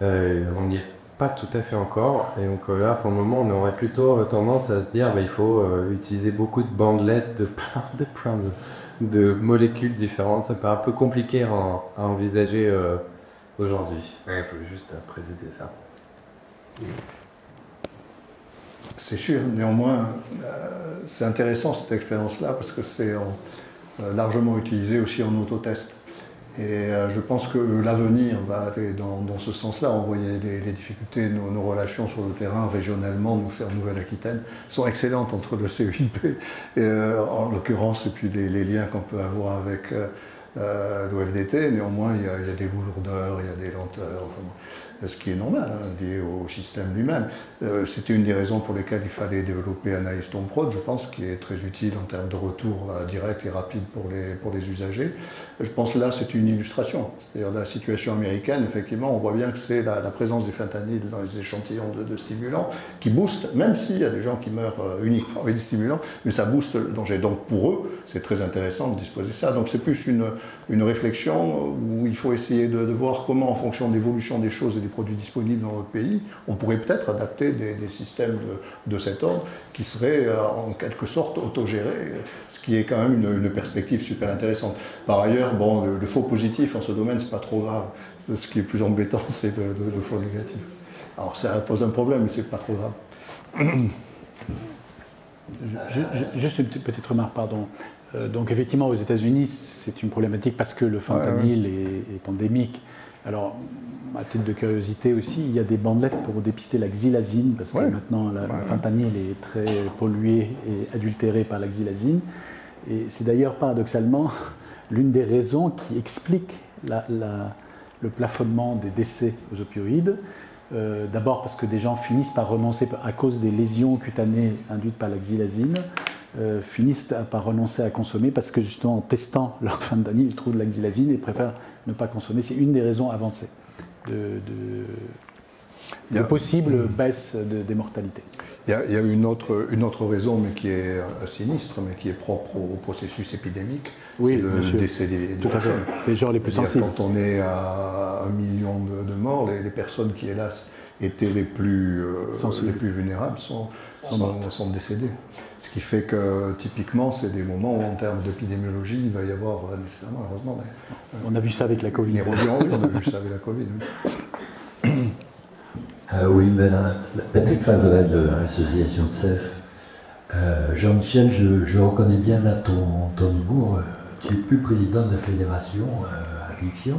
On n'y est pas tout à fait encore, et donc là pour le moment on aurait plutôt tendance à se dire il faut utiliser beaucoup de bandelettes de plein de molécules différentes. Ça paraît un peu compliqué à envisager aujourd'hui. Il faut juste préciser ça. C'est sûr, néanmoins, c'est intéressant cette expérience-là parce que c'est largement utilisé aussi en autotest. Et je pense que l'avenir va aller dans ce sens-là. On voyait les difficultés, nos relations sur le terrain régionalement, nous c'est en Nouvelle-Aquitaine, sont excellentes entre le CEIP en l'occurrence et puis les liens qu'on peut avoir avec l'OFDT. Néanmoins, il y a des lourdeurs, il y a des lenteurs. Ce qui est normal, lié au système lui-même. C'était une des raisons pour lesquelles il fallait développer Anaïs Tomprod, je pense, qui est très utile en termes de retour direct et rapide pour les usagers. Je pense que là, c'est une illustration. C'est-à-dire la situation américaine, effectivement, on voit bien que c'est la présence du fentanyl dans les échantillons de stimulants qui booste, même s'il y a des gens qui meurent uniquement avec des stimulants, mais ça booste le danger. Donc pour eux, c'est très intéressant de disposer de ça. Donc c'est plus une réflexion où il faut essayer de voir comment, en fonction de l'évolution des choses et des produits disponibles dans notre pays, on pourrait peut-être adapter des systèmes de cet ordre qui seraient en quelque sorte autogérés, ce qui est quand même une perspective super intéressante. Par ailleurs, bon, le faux positif en ce domaine, c'est pas trop grave. Ce qui est plus embêtant, c'est le faux négatif. Alors ça pose un problème, mais c'est pas trop grave. Juste une petite remarque, pardon. Donc effectivement, aux États-Unis, c'est une problématique parce que le fentanyl est endémique. Alors, à titre de curiosité aussi, il y a des bandelettes pour dépister la xylazine, parce que maintenant le fentanyl est très pollué et adultéré par la xylazine. Et c'est d'ailleurs paradoxalement l'une des raisons qui explique le plafonnement des décès aux opioïdes. D'abord parce que des gens finissent par renoncer, à cause des lésions cutanées induites par la xylazine, finissent par renoncer à consommer parce que justement en testant leur fentanyl, ils trouvent de la xylazine et préfèrent ne pas consommer. C'est une des raisons avancées de possible baisse des mortalités. Il y a une autre raison, mais qui est sinistre, mais qui est propre au processus épidémique, c'est le décès des personnes. Les gens les plus sensibles. Quand on est à 1 million de morts, les personnes qui, hélas, étaient les plus vulnérables sont décédées. Ce qui fait que, typiquement, c'est des moments où, en termes d'épidémiologie, il va y avoir nécessairement, heureusement, on a vu ça avec la Covid. Une érosion, oui, on a vu ça avec la Covid. Oui. Oui, mais Patrick Favret de l'association CEF. Jean-Michel, je reconnais bien là ton niveau. Tu n'es plus président de la fédération Addiction.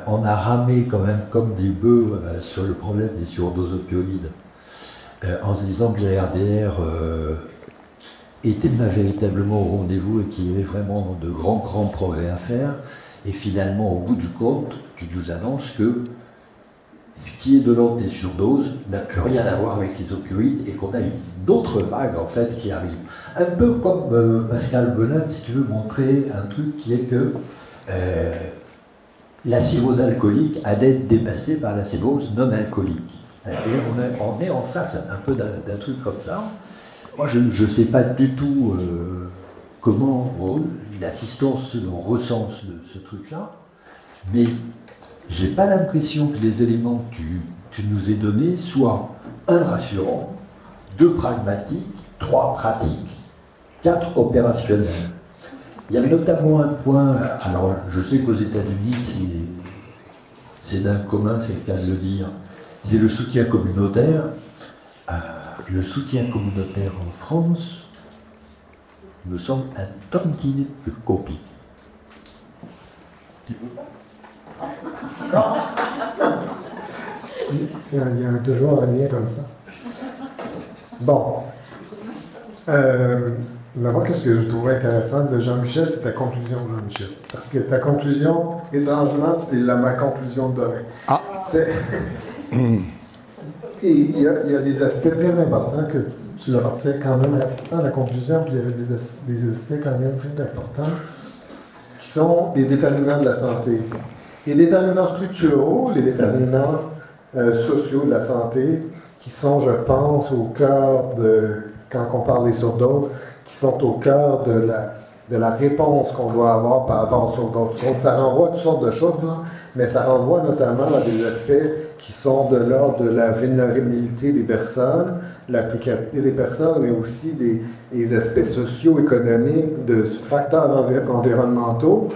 On a ramé quand même comme des bœufs sur le problème des surdoses opioïdes en se disant que la RDR était véritablement au rendez-vous et qu'il y avait vraiment de grands progrès à faire. Et finalement, au bout du compte, tu nous annonces que ce qui est de l'ordre des surdoses n'a plus rien à voir avec les opioïdes et qu'on a une autre vague en fait qui arrive. Un peu comme Pascal Benat, si tu veux montrer un truc qui est que la cirrhose alcoolique a d'être dépassée par la cirrhose non alcoolique. Et là, on est en face un peu d'un truc comme ça. Moi, je ne sais pas du tout comment l'assistance recense ce truc-là, mais j'ai pas l'impression que les éléments que tu nous aies donnés soient 1 rassurants, 2 pragmatiques, 3 pratiques, 4 opérationnels. Il y avait notamment un point, alors je sais qu'aux États-Unis c'est d'un commun, c'est le cas de le dire, c'est le soutien communautaire. Le soutien communautaire en France me semble un tantinet plus compliqué. Il y a toujours un lien comme ça. Bon. Moi, qu'est-ce que je trouvais intéressant de Jean-Michel, c'est ta conclusion, Jean-Michel. Parce que ta conclusion, étrangement, c'est ma conclusion de demain. Ah! Et il y a des aspects très importants que tu leur partais quand même à la conclusion, puis il y avait des aspects quand même très importants qui sont les déterminants de la santé. Les déterminants structuraux, les déterminants sociaux de la santé, qui sont, je pense, au cœur de, quand on parle des surdoses, qui sont au cœur de la réponse qu'on doit avoir par rapport aux surdoses. Donc ça renvoie à toutes sortes de choses, là, mais ça renvoie notamment à des aspects qui sont de l'ordre de la vulnérabilité des personnes, la précarité des personnes, mais aussi des aspects socio-économiques, de facteurs environnementaux.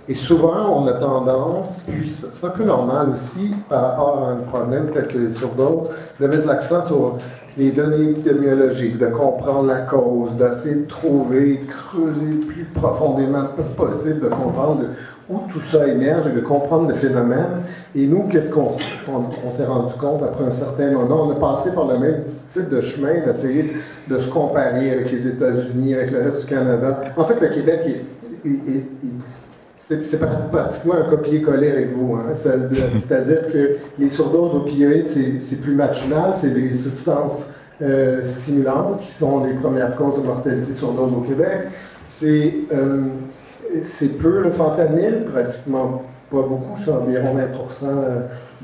Et souvent, on a tendance, puis c'est un peu normal aussi, par rapport à un problème tel que les surdoses, de mettre l'accent sur les données épidémiologiques, de comprendre la cause, d'essayer de trouver, creuser plus profondément que possible, de comprendre où tout ça émerge et de comprendre le phénomène. Et nous, qu'est-ce qu'on s'est rendu compte après un certain moment? On a passé par le même type de chemin, d'essayer de se comparer avec les États-Unis, avec le reste du Canada. En fait, le Québec c'est pratiquement un copier-coller avec vous. Hein. C'est-à-dire que les surdoses opioïdes, c'est plus marginal, c'est des substances stimulantes qui sont les premières causes de mortalité de surdose au Québec. C'est peu le fentanyl, pratiquement pas beaucoup, c'est environ 20%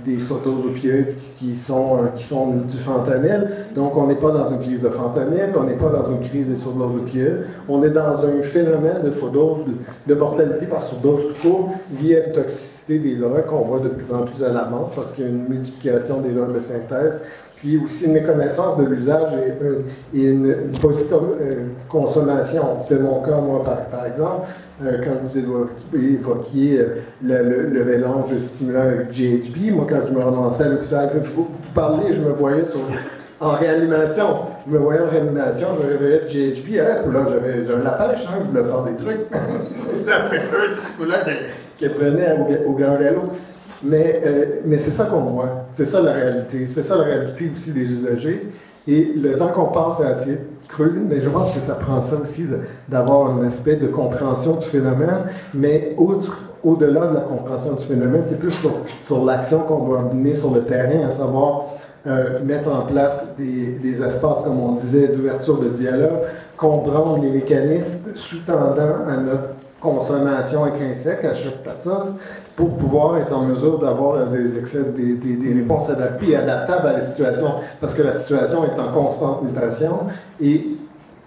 des surdoses opioïdes qui sont du fentanyl. Donc on n'est pas dans une crise de fentanyl, on n'est pas dans une crise des surdoses opioïdes, on est dans un phénomène de surdose, de mortalité par surdose tout court, lié à une toxicité des drogues qu'on voit de plus en plus alarmante parce qu'il y a une multiplication des drogues de synthèse, puis aussi une méconnaissance de l'usage et une consommation. De mon cas, moi, par exemple, quand vous évoquiez le mélange stimulant avec GHB, moi, quand je me ramassais à l'hôpital, vous parliez, je me voyais en réanimation. Je me voyais en réanimation, je me réveillais de GHB, puis là, j'avais la pêche, hein, je voulais faire des trucs. J'avais ce coup-là qu'elle prenait au Gardello. Mais c'est ça qu'on voit, c'est ça la réalité aussi des usagers. Et le temps qu'on passe à essayer de creuser, mais je pense que ça prend ça aussi d'avoir un aspect de compréhension du phénomène, mais au-delà de la compréhension du phénomène, c'est plus sur l'action qu'on doit mener sur le terrain, à savoir mettre en place des espaces, comme on disait, d'ouverture de dialogue, comprendre les mécanismes sous-tendant à notre consommation intrinsèque à chaque personne pour pouvoir être en mesure d'avoir des réponses adaptées et adaptables à la situation, parce que la situation est en constante mutation et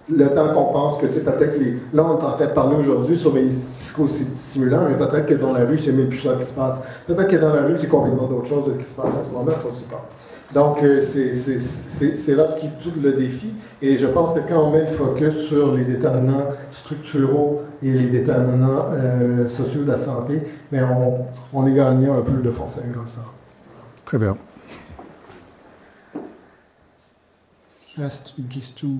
le temps qu'on pense que c'est peut-être là on est en fait parler aujourd'hui sur les psychostimulants, mais peut-être que dans la rue c'est même plus ça qui se passe, peut-être que dans la rue c'est complètement d'autres choses qui se passent à ce moment-là, on ne sait pas. Donc, c'est là qui est tout le défi. Et je pense que quand on met le focus sur les déterminants structuraux et les déterminants sociaux de la santé, mais on est gagnant un peu de force grâce à ça. Très bien. reste une question